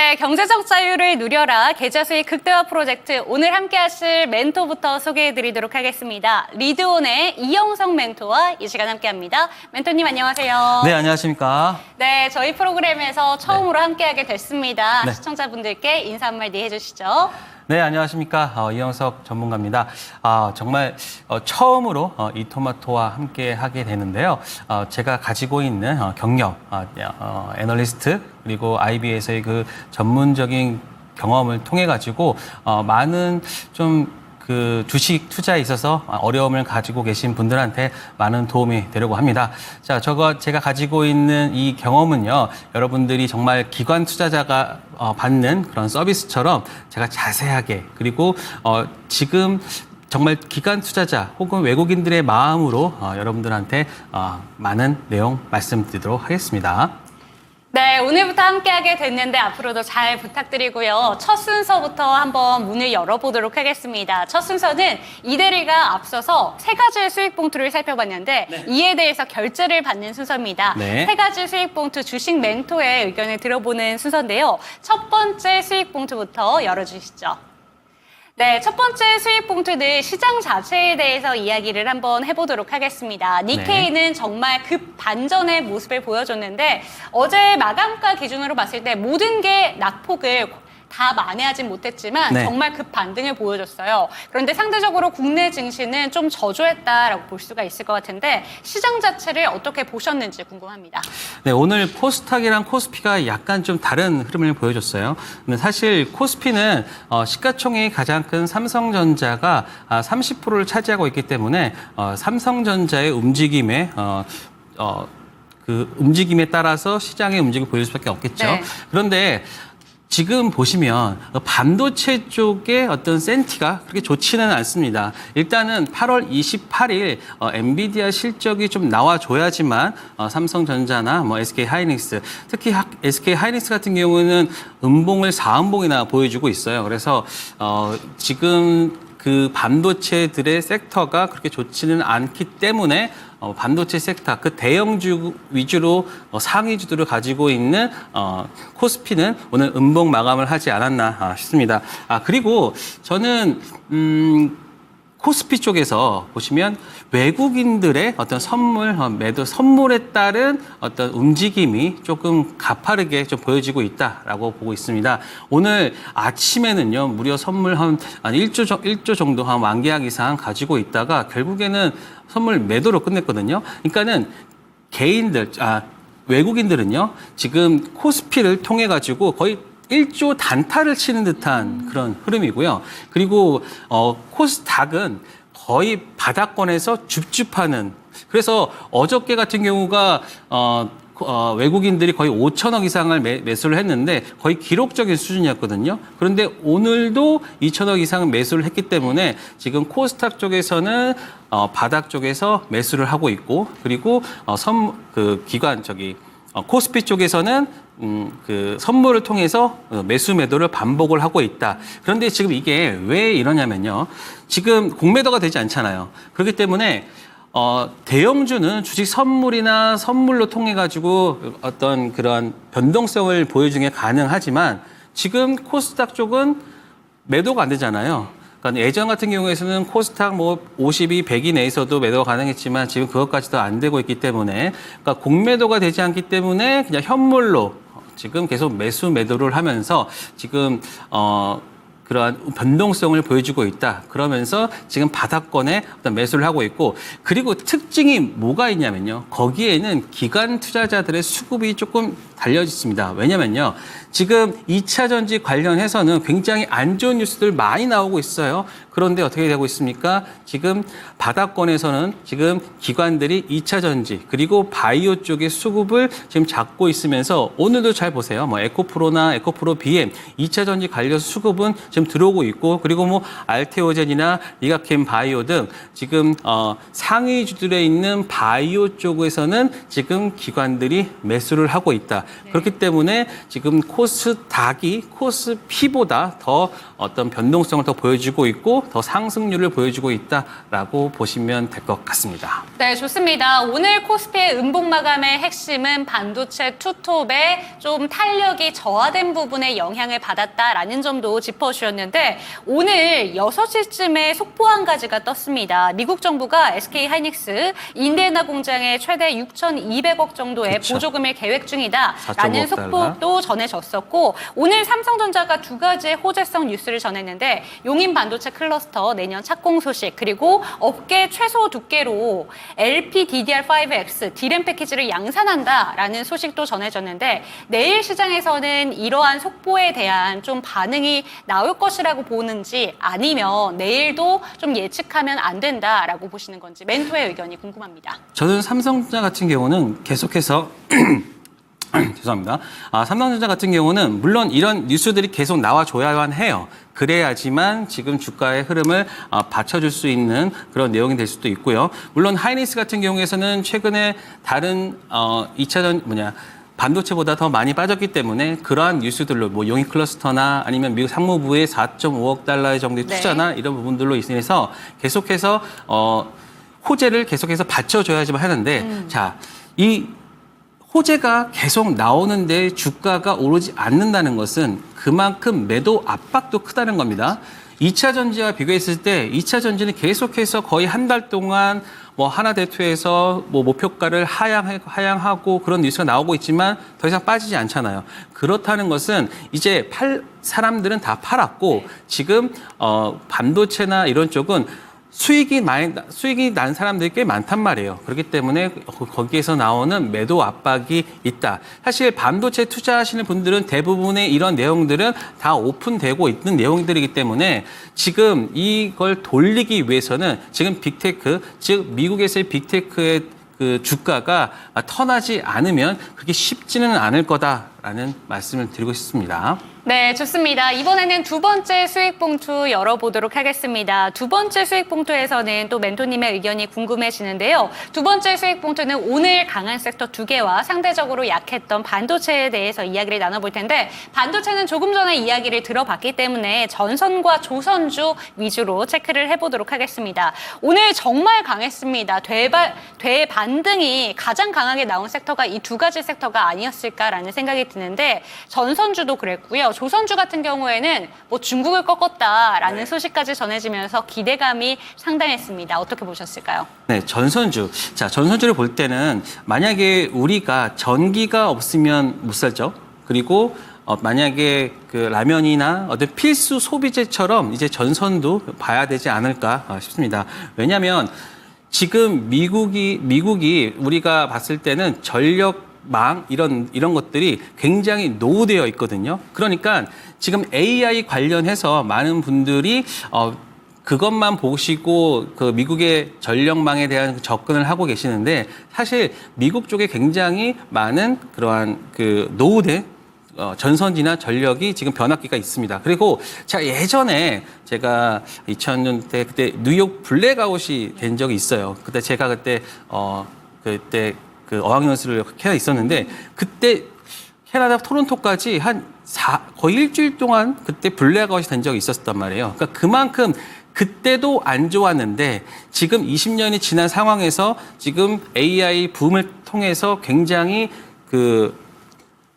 네, 경제적 자유를 누려라 계좌 수익 극대화 프로젝트 오늘 함께 하실 멘토부터 소개해드리도록 하겠습니다. 리드온의 이영석 멘토와 이 시간 함께합니다. 멘토님 안녕하세요. 네, 안녕하십니까. 네, 저희 프로그램에서 처음으로 함께하게 됐습니다. 네. 시청자분들께 인사 한마디 해주시죠. 네, 안녕하십니까. 이영석 전문가입니다. 정말 처음으로 이토마토와 함께 하게 되는데요. 제가 가지고 있는 경력, 애널리스트, 그리고 IB에서의 그 전문적인 경험을 통해 가지고 많은 좀 그 주식 투자에 있어서 어려움을 가지고 계신 분들한테 많은 도움이 되려고 합니다. 자, 제가 가지고 있는 이 경험은요, 여러분들이 정말 기관 투자자가 받는 그런 서비스처럼 제가 자세하게, 그리고 지금 정말 기관 투자자 혹은 외국인들의 마음으로 여러분들한테 많은 내용 말씀드리도록 하겠습니다. 네, 오늘부터 함께하게 됐는데 앞으로도 잘 부탁드리고요. 첫 순서부터 한번 문을 열어보도록 하겠습니다. 첫 순서는 이대리가 앞서서 세 가지의 수익 봉투를 살펴봤는데 네. 이에 대해서 결제를 받는 순서입니다. 네. 세 가지 수익 봉투 주식 멘토의 의견을 들어보는 순서인데요. 첫 번째 수익 봉투부터 열어주시죠. 네, 첫 번째 수익 봉투는 시장 자체에 대해서 이야기를 한번 해보도록 하겠습니다. 니케이는 네. 정말 급 반전의 모습을 보여줬는데 어제 마감가 기준으로 봤을 때 모든 게 낙폭을 다 만회하진 못했지만 네. 정말 급 반등을 보여줬어요. 그런데 상대적으로 국내 증시는 좀 저조했다라고 볼 수가 있을 것 같은데 시장 자체를 어떻게 보셨는지 궁금합니다. 네, 오늘 코스닥이랑 코스피가 약간 좀 다른 흐름을 보여줬어요. 근데 사실 코스피는 시가총액이 가장 큰 삼성전자가 30%를 차지하고 있기 때문에 삼성전자의 움직임에 그 움직임에 따라서 시장의 움직임을 보일 수밖에 없겠죠. 네. 그런데 지금 보시면 반도체 쪽의 어떤 센티가 그렇게 좋지는 않습니다. 일단은 8월 28일 엔비디아 실적이 좀 나와줘야지만 삼성전자나 SK하이닉스, 특히 SK하이닉스 같은 경우는 음봉을 4음봉이나 보여주고 있어요. 그래서 지금 그 반도체들의 섹터가 그렇게 좋지는 않기 때문에 반도체 섹터, 그 대형주 위주로 상위주들을 가지고 있는 코스피는 오늘 음봉 마감을 하지 않았나 싶습니다. 그리고 저는 코스피 쪽에서 보시면 외국인들의 어떤 매도 선물에 따른 어떤 움직임이 조금 가파르게 좀 보여지고 있다라고 보고 있습니다. 오늘 아침에는요, 무려 선물 한 1조 정도 한 만계약 이상 가지고 있다가 결국에는 선물 매도로 끝냈거든요. 그러니까는 외국인들은요, 지금 코스피를 통해 가지고 거의 1조 단타를 치는 듯한 그런 흐름이고요. 그리고 코스닥은 거의 바닥권에서 줍줍하는, 그래서 어저께 같은 경우가 외국인들이 거의 5천억 이상을 매수를 했는데 거의 기록적인 수준이었거든요. 그런데 오늘도 2천억 이상 매수를 했기 때문에 지금 코스닥 쪽에서는 바닥 쪽에서 매수를 하고 있고, 그리고 코스피 쪽에서는 그 선물을 통해서 매수 매도를 반복을 하고 있다. 그런데 지금 이게 왜 이러냐면요. 지금 공매도가 되지 않잖아요. 그렇기 때문에 대형주는 주식 선물이나 선물로 통해 가지고 어떤 그런 변동성을 보여주는 게 가능하지만 지금 코스닥 쪽은 매도가 안 되잖아요. 그러니까 예전 같은 경우에는 코스닥 50이 100이 내에서도 매도가 가능했지만 지금 그것까지도 안 되고 있기 때문에, 그러니까 공매도가 되지 않기 때문에 그냥 현물로 지금 계속 매수 매도를 하면서 지금 그러한 변동성을 보여주고 있다. 그러면서 지금 바닥권에 어떤 매수를 하고 있고, 그리고 특징이 뭐가 있냐면요. 거기에는 기관 투자자들의 수급이 조금 달려 있습니다. 왜냐면요. 지금 2차 전지 관련해서는 굉장히 안 좋은 뉴스들 많이 나오고 있어요. 그런데 어떻게 되고 있습니까? 지금 바닥권에서는 지금 기관들이 2차 전지 그리고 바이오 쪽의 수급을 지금 잡고 있으면서 오늘도 잘 보세요. 에코프로나 에코프로 BM 2차 전지 관련 수급은 지금 지금 들어오고 있고 그리고 뭐 알테오젠이나 리가캠 바이오 등 지금 상위주들에 있는 바이오 쪽에서는 지금 기관들이 매수를 하고 있다. 그렇기 때문에 지금 코스닥이 코스피보다 더 어떤 변동성을 더 보여주고 있고 더 상승률을 보여주고 있다라고 보시면 될 것 같습니다. 네, 좋습니다. 오늘 코스피의 음봉 마감의 핵심은 반도체 투톱의 좀 탄력이 저하된 부분에 영향을 받았다라는 점도 짚어주셨는데 오늘 6시쯤에 속보 한 가지가 떴습니다. 미국 정부가 SK 하이닉스 인디애나 공장에 최대 6,200억 정도의 그렇죠. 보조금을 계획 중이다라는 4.5억 속보도 전해졌었고 오늘 삼성전자가 두 가지의 호재성 뉴스를 전했는데 용인 반도체 클러스터 내년 착공 소식 그리고 업계 최소 두께로 LPDDR5X D램 패키지를 양산한다라는 소식도 전해졌는데 내일 시장에서는 이러한 속보에 대한 좀 반응이 나올 것이라고 보는지 아니면 내일도 좀 예측하면 안 된다라고 보시는 건지 멘토의 의견이 궁금합니다. 저는 삼성전자 같은 경우는 계속해서 죄송합니다. 삼성전자 같은 경우는 물론 이런 뉴스들이 계속 나와줘야만 해요. 그래야지만 지금 주가의 흐름을 받쳐줄 수 있는 그런 내용이 될 수도 있고요. 물론 하이닉스 같은 경우에서는 최근에 다른 2차전 반도체보다 더 많이 빠졌기 때문에 그러한 뉴스들로 뭐 용인 클러스터나 아니면 미국 상무부의 4.5억 달러의 정도의 투자나 이런 부분들로 인해서 계속해서 호재를 계속해서 받쳐줘야지만 하는데 자, 이 호재가 계속 나오는데 주가가 오르지 않는다는 것은 그만큼 매도 압박도 크다는 겁니다. 2차 전지와 비교했을 때 2차 전지는 계속해서 거의 한 달 동안 뭐 하나대투에서 뭐 목표가를 하향하고 그런 뉴스가 나오고 있지만 더 이상 빠지지 않잖아요. 그렇다는 것은 이제 사람들은 다 팔았고 지금 반도체나 이런 쪽은 수익이 난 사람들이 꽤 많단 말이에요. 그렇기 때문에 거기에서 나오는 매도 압박이 있다. 사실 반도체 투자하시는 분들은 대부분의 이런 내용들은 다 오픈되고 있는 내용들이기 때문에 지금 이걸 돌리기 위해서는 지금 빅테크, 즉 미국에서의 빅테크의 그 주가가 턴하지 않으면 그렇게 쉽지는 않을 거다라는 말씀을 드리고 싶습니다. 네, 좋습니다. 이번에는 두 번째 수익 봉투 열어보도록 하겠습니다. 두 번째 수익 봉투에서는 또 멘토님의 의견이 궁금해지는데요. 두 번째 수익 봉투는 오늘 강한 섹터 두 개와 상대적으로 약했던 반도체에 대해서 이야기를 나눠볼 텐데 반도체는 조금 전에 이야기를 들어봤기 때문에 전선과 조선주 위주로 체크를 해보도록 하겠습니다. 오늘 정말 강했습니다. 대반등이 가장 강하게 나온 섹터가 이 두 가지 섹터가 아니었을까라는 생각이 드는데 전선주도 그랬고요. 조선주 같은 경우에는 뭐 중국을 꺾었다라는 소식까지 전해지면서 기대감이 상당했습니다. 어떻게 보셨을까요? 네, 전선주. 자, 전선주를 볼 때는 만약에 우리가 전기가 없으면 못 살죠. 그리고 만약에 그 라면이나 어떤 필수 소비재처럼 이제 전선도 봐야 되지 않을까 싶습니다. 왜냐하면 지금 미국이 우리가 봤을 때는 전력망 이런 것들이 굉장히 노후되어 있거든요. 그러니까 지금 AI 관련해서 많은 분들이 그것만 보시고 그 미국의 전력망에 대한 접근을 하고 계시는데 사실 미국 쪽에 굉장히 많은 그러한 그 노후된 전선이나 전력이 지금 변압기가 있습니다. 그리고 제가 예전에 제가 2000년대 그때 뉴욕 블랙아웃이 된 적이 있어요. 그때 제가 그때 그 어학연수를 캐나다에 있었는데 그때 캐나다 토론토까지 거의 일주일 동안 그때 블랙아웃이 된 적이 있었단 말이에요. 그러니까 그만큼 그때도 안 좋았는데 지금 20년이 지난 상황에서 지금 AI 붐을 통해서 굉장히 그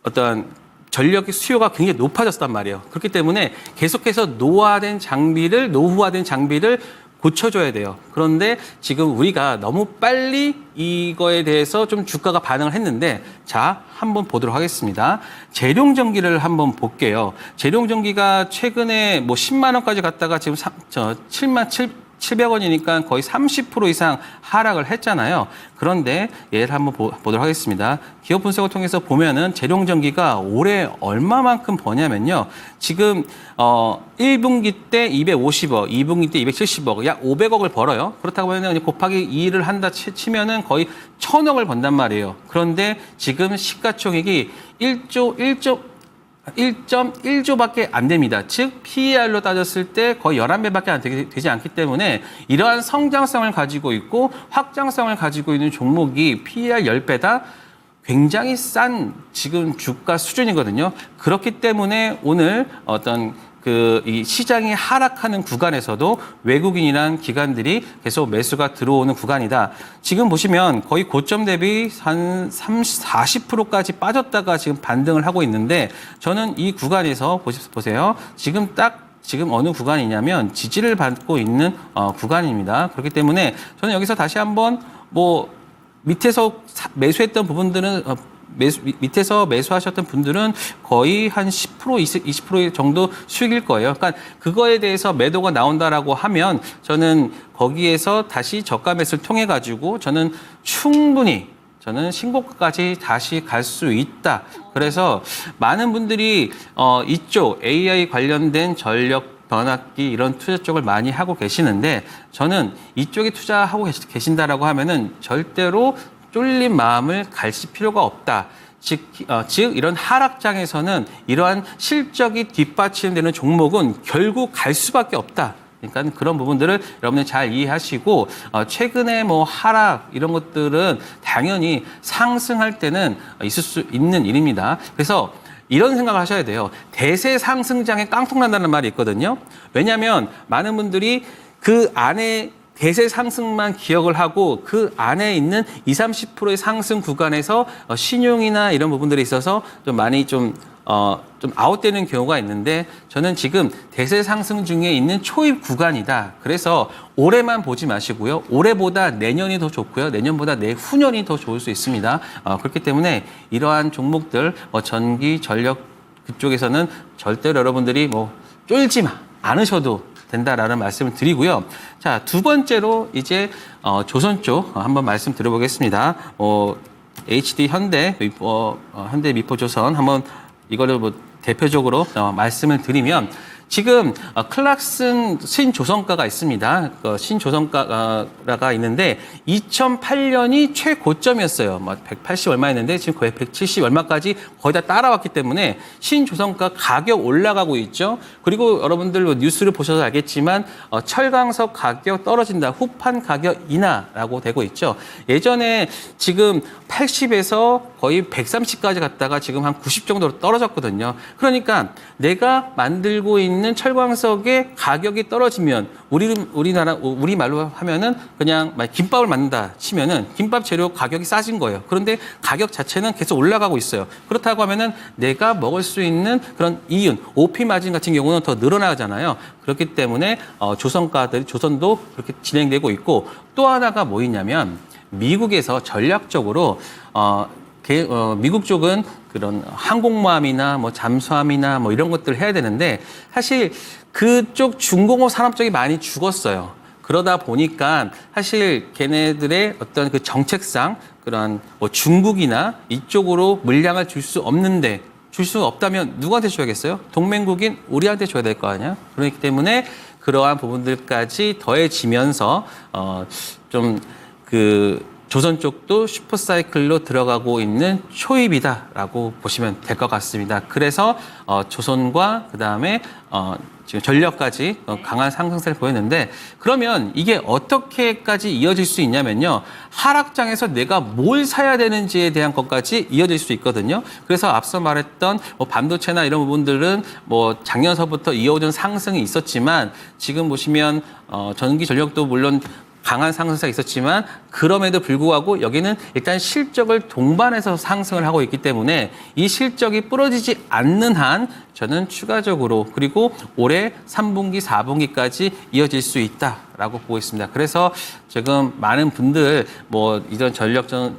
어떤 전력의 수요가 굉장히 높아졌단 말이에요. 그렇기 때문에 계속해서 노후화된 장비를 고쳐줘야 돼요. 그런데 지금 우리가 너무 빨리 이거에 대해서 좀 주가가 반응을 했는데 자, 한번 보도록 하겠습니다. 재룡전기를 한번 볼게요. 재룡전기가 최근에 뭐 10만 원까지 갔다가 지금 7,700원이니까 거의 30% 이상 하락을 했잖아요. 그런데 얘를 한번 보도록 하겠습니다. 기업 분석을 통해서 보면은 재룡전기가 올해 얼마만큼 버냐면요. 지금 1분기 때 250억, 2분기 때 270억, 약 500억을 벌어요. 그렇다고 하면 곱하기 2를 한다 치면은 거의 1,000억을 번단 말이에요. 그런데 지금 시가총액이 1.1조밖에 안 됩니다. 즉 PER로 따졌을 때 거의 11배밖에 되지 않기 때문에 이러한 성장성을 가지고 있고 확장성을 가지고 있는 종목이 PER 10배다. 굉장히 싼 지금 주가 수준이거든요. 그렇기 때문에 오늘 어떤 이 시장이 하락하는 구간에서도 외국인이란 기관들이 계속 매수가 들어오는 구간이다. 지금 보시면 거의 고점 대비 한 40%까지 빠졌다가 지금 반등을 하고 있는데 저는 이 구간에서 보세요. 지금 어느 구간이냐면 지지를 받고 있는 구간입니다. 그렇기 때문에 저는 여기서 다시 한번 밑에서 매수했던 부분들은 밑에서 매수하셨던 분들은 거의 한 10%, 20% 정도 수익일 거예요. 그러니까 그거에 대해서 매도가 나온다라고 하면 저는 거기에서 다시 저가 매수를 통해 가지고 저는 충분히 신고가까지 다시 갈 수 있다. 그래서 많은 분들이 이쪽 AI 관련된 전력 변압기 이런 투자 쪽을 많이 하고 계시는데 저는 이쪽에 투자하고 계신다라고 하면은 절대로 쫄린 마음을 가질 필요가 없다. 즉 이런 하락장에서는 이러한 실적이 뒷받침되는 종목은 결국 갈 수밖에 없다. 그러니까 그런 부분들을 여러분들 잘 이해하시고 최근에 하락 이런 것들은 당연히 상승할 때는 있을 수 있는 일입니다. 그래서 이런 생각을 하셔야 돼요. 대세 상승장에 깡통 난다는 말이 있거든요. 왜냐하면 많은 분들이 그 안에 대세 상승만 기억을 하고 그 안에 있는 20, 30%의 상승 구간에서 신용이나 이런 부분들이 있어서 좀 많이 좀 아웃되는 경우가 있는데 저는 지금 대세 상승 중에 있는 초입 구간이다. 그래서 올해만 보지 마시고요. 올해보다 내년이 더 좋고요. 내년보다 내후년이 더 좋을 수 있습니다. 그렇기 때문에 이러한 종목들 전기, 전력 그쪽에서는 절대로 여러분들이 쫄지 않으셔도 된다라는 말씀을 드리고요. 자, 두 번째로 이제 조선 쪽 한번 말씀 드려보겠습니다. HD 현대 미포조선 한번 이거를 대표적으로 말씀을 드리면 지금 클락슨 신조선가가 있습니다. 신조선가가 있는데 2008년이 최고점이었어요. 180 얼마였는데 지금 거의 170 얼마까지 거의 다 따라왔기 때문에 신조선가 가격 올라가고 있죠. 그리고 여러분들 뉴스를 보셔서 알겠지만 철강석 가격 떨어진다. 후판 가격 인하라고 되고 있죠. 예전에 지금 80에서 거의 130까지 갔다가 지금 한 90 정도로 떨어졌거든요. 그러니까 내가 만들고 있는 철광석의 가격이 떨어지면 우리 말로 하면은 그냥 김밥을 만든다 치면은 김밥 재료 가격이 싸진 거예요. 그런데 가격 자체는 계속 올라가고 있어요. 그렇다고 하면은 내가 먹을 수 있는 그런 이윤, OP 마진 같은 경우는 더 늘어나잖아요. 그렇기 때문에 조선도 그렇게 진행되고 있고 또 하나가 뭐 있냐면 미국에서 전략적으로 미국 쪽은 그런 항공모함이나 잠수함이나 이런 것들을 해야 되는데 사실 그쪽 중공업 산업 쪽이 많이 죽었어요. 그러다 보니까 사실 걔네들의 어떤 그 정책상 그런 중국이나 이쪽으로 물량을 줄 수 없다면 누구한테 줘야겠어요? 동맹국인 우리한테 줘야 될 거 아니야? 그렇기 때문에 그러한 부분들까지 더해지면서 조선 쪽도 슈퍼사이클로 들어가고 있는 초입이다라고 보시면 될 것 같습니다. 그래서 조선과 그다음에 지금 전력까지 강한 상승세를 보였는데 그러면 이게 어떻게까지 이어질 수 있냐면요. 하락장에서 내가 뭘 사야 되는지에 대한 것까지 이어질 수 있거든요. 그래서 앞서 말했던 반도체나 이런 부분들은 작년서부터 이어오던 상승이 있었지만 지금 보시면 전기 전력도 물론 강한 상승세가 있었지만 그럼에도 불구하고 여기는 일단 실적을 동반해서 상승을 하고 있기 때문에 이 실적이 부러지지 않는 한 저는 추가적으로 그리고 올해 3분기, 4분기까지 이어질 수 있다라고 보고 있습니다. 그래서 지금 많은 분들 이런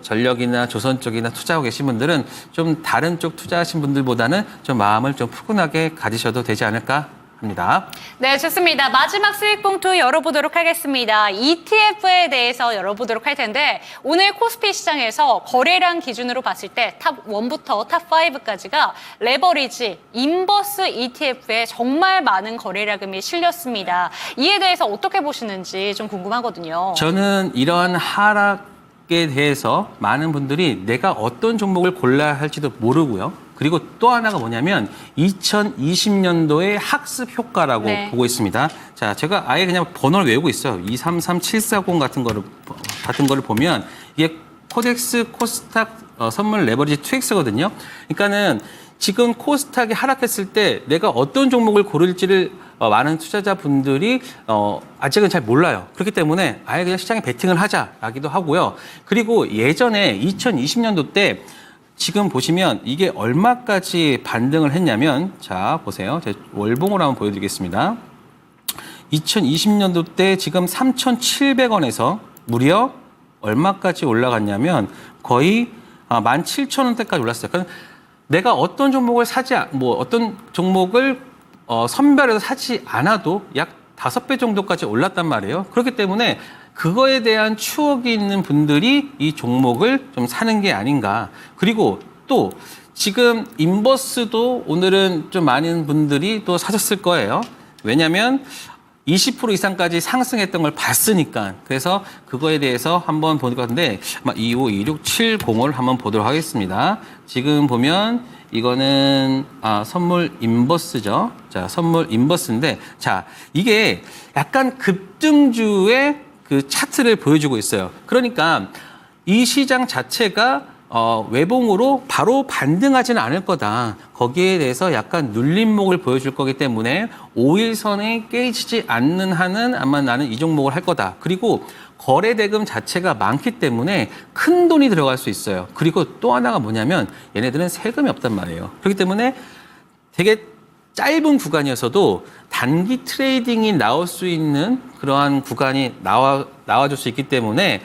전력이나 조선 쪽이나 투자하고 계신 분들은 좀 다른 쪽 투자하신 분들보다는 좀 마음을 좀 푸근하게 가지셔도 되지 않을까 합니다. 네, 좋습니다. 마지막 수익 봉투 열어보도록 하겠습니다. ETF에 대해서 열어보도록 할 텐데 오늘 코스피 시장에서 거래량 기준으로 봤을 때 탑 1부터 탑 5까지가 레버리지, 인버스 ETF에 정말 많은 거래량이 실렸습니다. 이에 대해서 어떻게 보시는지 좀 궁금하거든요. 저는 이러한 하락에 대해서 많은 분들이 내가 어떤 종목을 골라야 할지도 모르고요. 그리고 또 하나가 뭐냐면 2020년도의 학습 효과라고 네. 보고 있습니다. 자, 제가 아예 그냥 번호를 외우고 있어요. 233740 같은 거를 보면 이게 코덱스 코스닥 선물 레버리지 2X거든요. 그러니까는 지금 코스닥이 하락했을 때 내가 어떤 종목을 고를지를 많은 투자자분들이 아직은 잘 몰라요. 그렇기 때문에 아예 그냥 시장에 베팅을 하자라기도 하고요. 그리고 예전에 2020년도 때 지금 보시면 이게 얼마까지 반등을 했냐면 자 보세요. 제가 월봉으로 한번 보여드리겠습니다. 2020년도 때 지금 3,700원에서 무려 얼마까지 올라갔냐면 거의 17,000원대까지 올랐어요. 그러니까 내가 어떤 종목을 어떤 종목을 선별해서 사지 않아도 약 5배 정도까지 올랐단 말이에요. 그렇기 때문에 그거에 대한 추억이 있는 분들이 이 종목을 좀 사는 게 아닌가. 그리고 또 지금 인버스도 오늘은 좀 많은 분들이 또 사셨을 거예요. 왜냐하면 20% 이상까지 상승했던 걸 봤으니까. 그래서 그거에 대해서 한번 보는 것 같은데 252670을 한번 보도록 하겠습니다. 지금 보면 이거는 선물 인버스죠. 자, 선물 인버스인데 자, 이게 약간 급등주의 그 차트를 보여주고 있어요. 그러니까 이 시장 자체가 외봉으로 바로 반등하지는 않을 거다. 거기에 대해서 약간 눌림목을 보여줄 거기 때문에 5일선에 깨지지 않는 한은 아마 나는 이 종목을 할 거다. 그리고 거래 대금 자체가 많기 때문에 큰 돈이 들어갈 수 있어요. 그리고 또 하나가 뭐냐면 얘네들은 세금이 없단 말이에요. 그렇기 때문에 되게 짧은 구간이어서도 단기 트레이딩이 나올 수 있는 그러한 구간이 나와줄 수 있기 때문에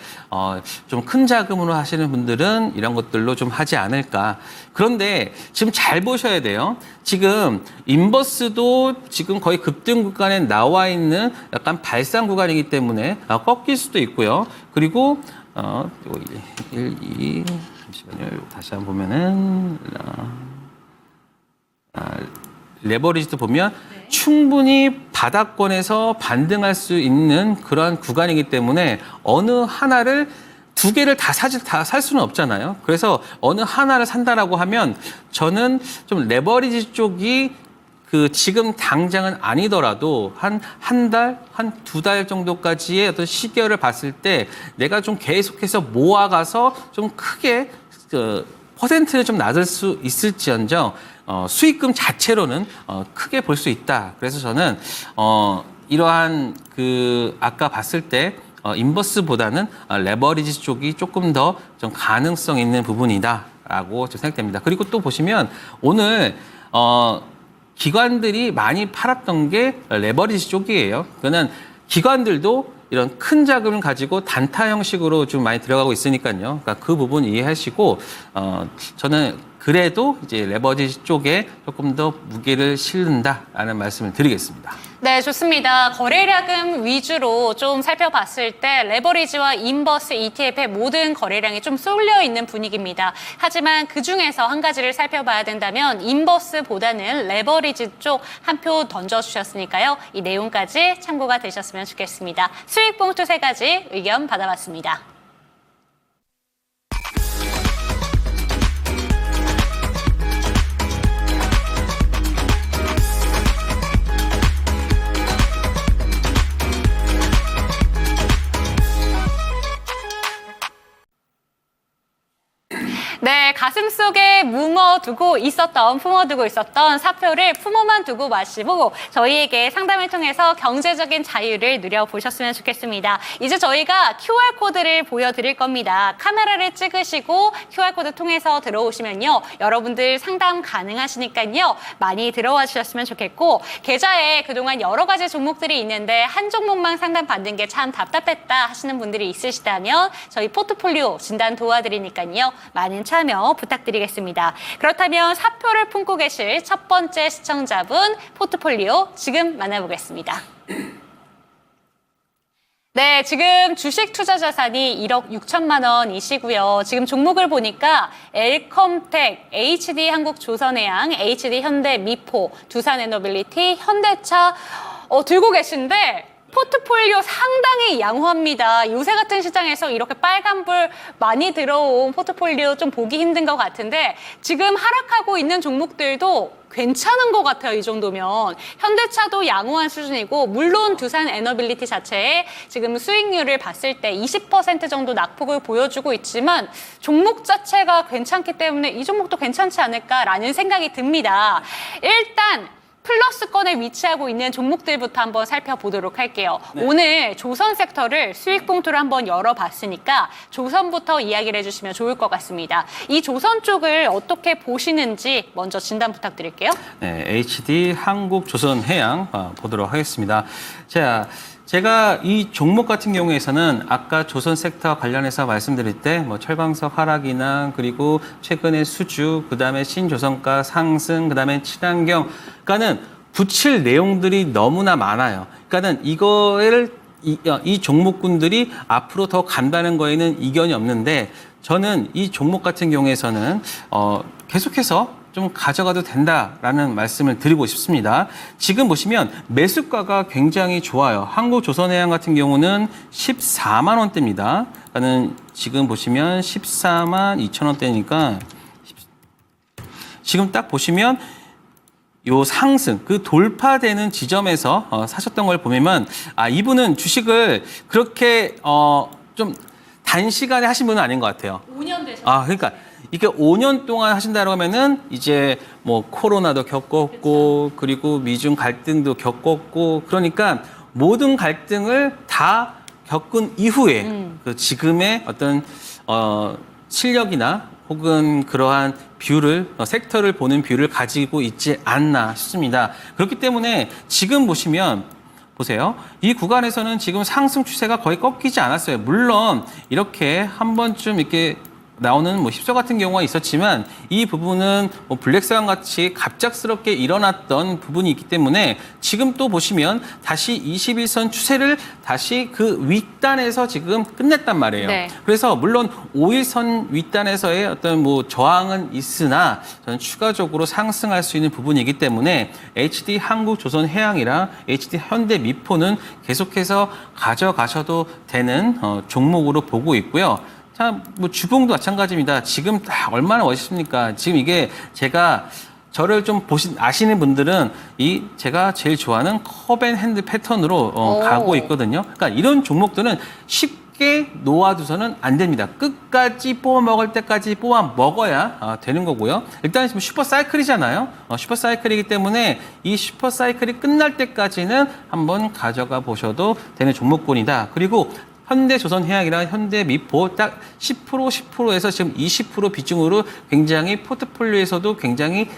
좀 큰 자금으로 하시는 분들은 이런 것들로 좀 하지 않을까. 그런데 지금 잘 보셔야 돼요. 지금 인버스도 지금 거의 급등 구간에 나와 있는 약간 발상 구간이기 때문에 꺾일 수도 있고요. 그리고 1, 2 잠시만요. 다시 한번 보면은 레버리지도 보면 충분히 바닥권에서 반등할 수 있는 그러한 구간이기 때문에 어느 하나를 두 개를 다 살 수는 없잖아요. 그래서 어느 하나를 산다라고 하면 저는 좀 레버리지 쪽이 그 지금 당장은 아니더라도 한 달, 한 2달 정도까지의 어떤 시계를 봤을 때 내가 좀 계속해서 모아가서 좀 크게 퍼센트를 좀 낮을 수 있을지언정 수익금 자체로는 크게 볼 수 있다. 그래서 저는 이러한 그 아까 봤을 때 인버스보다는 레버리지 쪽이 조금 더 좀 가능성 있는 부분이다라고 좀 생각됩니다. 그리고 또 보시면 오늘 기관들이 많이 팔았던 게 레버리지 쪽이에요. 그거는 기관들도 이런 큰 자금을 가지고 단타 형식으로 좀 많이 들어가고 있으니까요. 그러니까 그 부분 이해하시고 저는 그래도 이제 레버리지 쪽에 조금 더 무게를 실는다라는 말씀을 드리겠습니다. 네, 좋습니다. 거래량금 위주로 좀 살펴봤을 때 레버리지와 인버스 ETF의 모든 거래량이 좀 쏠려 있는 분위기입니다. 하지만 그중에서 한 가지를 살펴봐야 된다면 인버스보다는 레버리지 쪽 한 표 던져주셨으니까요. 이 내용까지 참고가 되셨으면 좋겠습니다. 수익 봉투 3가지 의견 받아봤습니다. 네, 가슴속에 품어두고 있었던 사표를 품어만 두고 마시고 저희에게 상담을 통해서 경제적인 자유를 누려보셨으면 좋겠습니다. 이제 저희가 QR코드를 보여드릴 겁니다. 카메라를 찍으시고 QR코드 통해서 들어오시면요. 여러분들 상담 가능하시니까요. 많이 들어와 주셨으면 좋겠고 계좌에 그동안 여러 가지 종목들이 있는데 한 종목만 상담받는 게 참 답답했다 하시는 분들이 있으시다면 저희 포트폴리오 진단 도와드리니까요. 많은 참여 부탁드리겠습니다. 그렇다면 사표를 품고 계실 첫 번째 시청자분 포트폴리오 지금 만나보겠습니다. 네, 지금 주식 투자 자산이 1억 6천만 원이시고요. 지금 종목을 보니까 엘컴텍, HD 한국조선해양, HD 현대미포, 두산에너빌리티, 현대차 들고 계신데 포트폴리오 상당히 양호합니다. 요새 같은 시장에서 이렇게 빨간불 많이 들어온 포트폴리오 좀 보기 힘든 것 같은데 지금 하락하고 있는 종목들도 괜찮은 것 같아요. 이 정도면. 현대차도 양호한 수준이고 물론 두산 에너빌리티 자체에 지금 수익률을 봤을 때 20% 정도 낙폭을 보여주고 있지만 종목 자체가 괜찮기 때문에 이 종목도 괜찮지 않을까라는 생각이 듭니다. 일단 플러스권에 위치하고 있는 종목들부터 한번 살펴보도록 할게요. 네. 오늘 조선 섹터를 수익 봉투를 한번 열어봤으니까 조선부터 이야기를 해주시면 좋을 것 같습니다. 이 조선 쪽을 어떻게 보시는지 먼저 진단 부탁드릴게요. 네, HD 한국조선해양 보도록 하겠습니다. 자, 제가 이 종목 같은 경우에서는 아까 조선 섹터 관련해서 말씀드릴 때 뭐 철광석 하락이나 그리고 최근에 수주, 그다음에 신조선가 상승, 그다음에 친환경, 그러니까는 붙일 내용들이 너무나 많아요. 그러니까는 이거를 이 종목군들이 앞으로 더 간다는 거에는 이견이 없는데 저는 이 종목 같은 경우에서는 계속해서 좀 가져가도 된다라는 말씀을 드리고 싶습니다. 지금 보시면 매수가가 굉장히 좋아요. 한국조선해양 같은 경우는 14만 원대입니다. 그러니까는 지금 보시면 14만 2천 원대니까 지금 딱 보시면 요 상승, 그 돌파되는 지점에서 사셨던 걸 보면 이분은 주식을 그렇게 좀 단시간에 하신 분은 아닌 것 같아요. 5년 되셨어요. 그러니까 이게 5년 동안 하신다고 하면은 이제 뭐 코로나도 겪었고 그리고 미중 갈등도 겪었고 그러니까 모든 갈등을 다 겪은 이후에 그 지금의 어떤 실력이나 혹은 그러한 뷰를 섹터를 보는 뷰를 가지고 있지 않나 싶습니다. 그렇기 때문에 지금 보시면 보세요. 이 구간에서는 지금 상승 추세가 거의 꺾이지 않았어요. 물론 이렇게 한 번쯤 이렇게 나오는 뭐 힙서 같은 경우가 있었지만 이 부분은 뭐 블랙스완 같이 갑작스럽게 일어났던 부분이 있기 때문에 지금 또 보시면 다시 21선 추세를 다시 그 윗단에서 지금 끝냈단 말이에요. 네. 그래서 물론 5일선 윗단에서의 어떤 뭐 저항은 있으나 저는 추가적으로 상승할 수 있는 부분이기 때문에 HD 한국조선해양이랑 HD 현대미포는 계속해서 가져가셔도 되는 종목으로 보고 있고요. 자, 뭐 주봉도 마찬가지입니다. 지금 딱 얼마나 멋있습니까? 지금 이게 제가 저를 좀 아시는 분들은 제가 제일 좋아하는 컵앤핸드 패턴으로 가고 있거든요. 그러니까 이런 종목들은 쉽게 놓아두서는 안 됩니다. 끝까지 뽑아 먹을 때까지 뽑아 먹어야 되는 거고요. 일단 지금 슈퍼사이클이잖아요. 슈퍼사이클이기 때문에 이 슈퍼사이클이 끝날 때까지는 한번 가져가 보셔도 되는 종목군이다. 그리고 현대조선해양이랑 현대미포 딱 10%에서 지금 20% 비중으로 굉장히 포트폴리오에서도 굉장히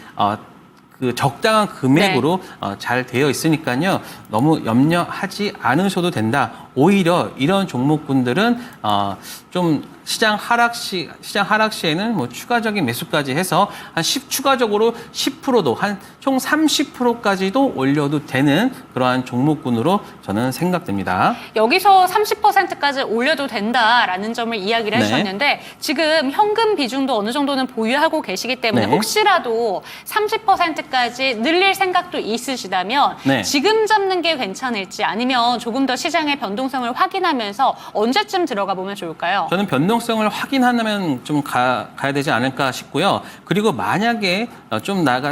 그 적당한 금액으로 잘 되어 있으니까요. 너무 염려하지 않으셔도 된다. 오히려 이런 종목군들은 좀 시장 하락 시에는 뭐 추가적인 매수까지 해서 추가적으로 10%도 한 총 30%까지도 올려도 되는 그러한 종목군으로 저는 생각됩니다. 여기서 30%까지 올려도 된다라는 점을 이야기를 네. 해주셨는데 지금 현금 비중도 어느 정도는 보유하고 계시기 때문에 네. 혹시라도 30%까지 늘릴 생각도 있으시다면 네. 지금 잡는 게 괜찮을지 아니면 조금 더 시장의 변동성을 확인하면서 언제쯤 들어가 보면 좋을까요? 저는 변동성을 확인하면 좀 가야 되지 않을까 싶고요. 그리고 만약에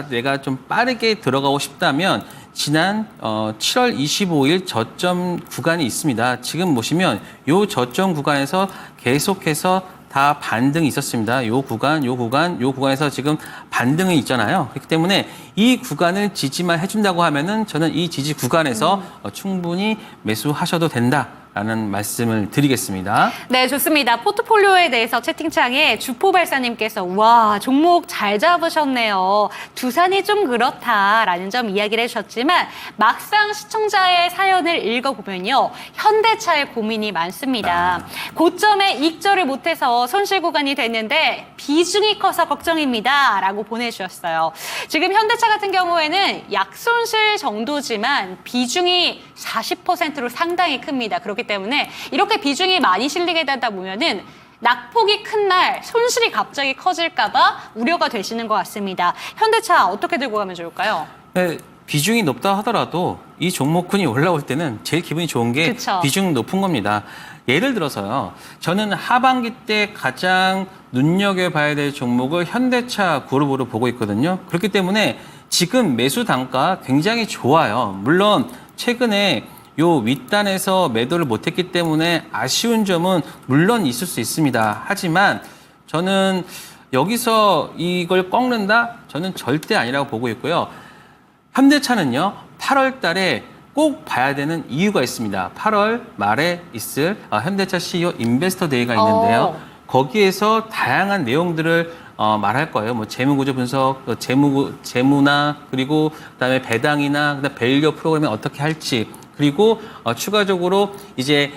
내가 좀 빠르게 들어가고 싶다면 지난 7월 25일 저점 구간이 있습니다. 지금 보시면 이 저점 구간에서 계속해서 다 반등이 있었습니다. 요 구간에서 지금 반등이 있잖아요. 그렇기 때문에 이 구간을 지지만 해준다고 하면은 저는 이 지지 구간에서 충분히 매수하셔도 된다라는 말씀을 드리겠습니다. 네, 좋습니다. 포트폴리오에 대해서 채팅창에 주포발사님께서 와, 종목 잘 잡으셨네요. 두산이 좀 그렇다라는 점 이야기를 해주셨지만 막상 시청자의 사연을 읽어보면요. 현대차의 고민이 많습니다. 고점에 익절을 못해서 손실 구간이 됐는데 비중이 커서 걱정입니다. 라고 보내주셨어요. 지금 현대차 같은 경우에는 약손실 정도지만 비중이 40%로 상당히 큽니다. 그렇기 때문에 이렇게 비중이 많이 실리게 되다 보면은 낙폭이 큰 날 손실이 갑자기 커질까 봐 우려가 되시는 것 같습니다. 현대차 어떻게 들고 가면 좋을까요? 네, 비중이 높다 하더라도 이 종목군이 올라올 때는 제일 기분이 좋은 게 그쵸. 비중 높은 겁니다. 예를 들어서요. 저는 하반기 때 가장 눈여겨봐야 될 종목을 현대차 그룹으로 보고 있거든요. 그렇기 때문에 지금 매수 단가 굉장히 좋아요. 물론 최근에 요 윗단에서 매도를 못했기 때문에 아쉬운 점은 물론 있을 수 있습니다. 하지만 저는 여기서 이걸 꺾는다? 저는 절대 아니라고 보고 있고요. 현대차는요, 8월 달에 꼭 봐야 되는 이유가 있습니다. 8월 말에 있을 현대차 CEO 인베스터 데이가 있는데요. 거기에서 다양한 내용들을 말할 거예요. 뭐 재무구조 분석, 재무나 그리고 그다음에 배당이나 그다음 밸류 프로그램이 어떻게 할지 그리고 추가적으로 이제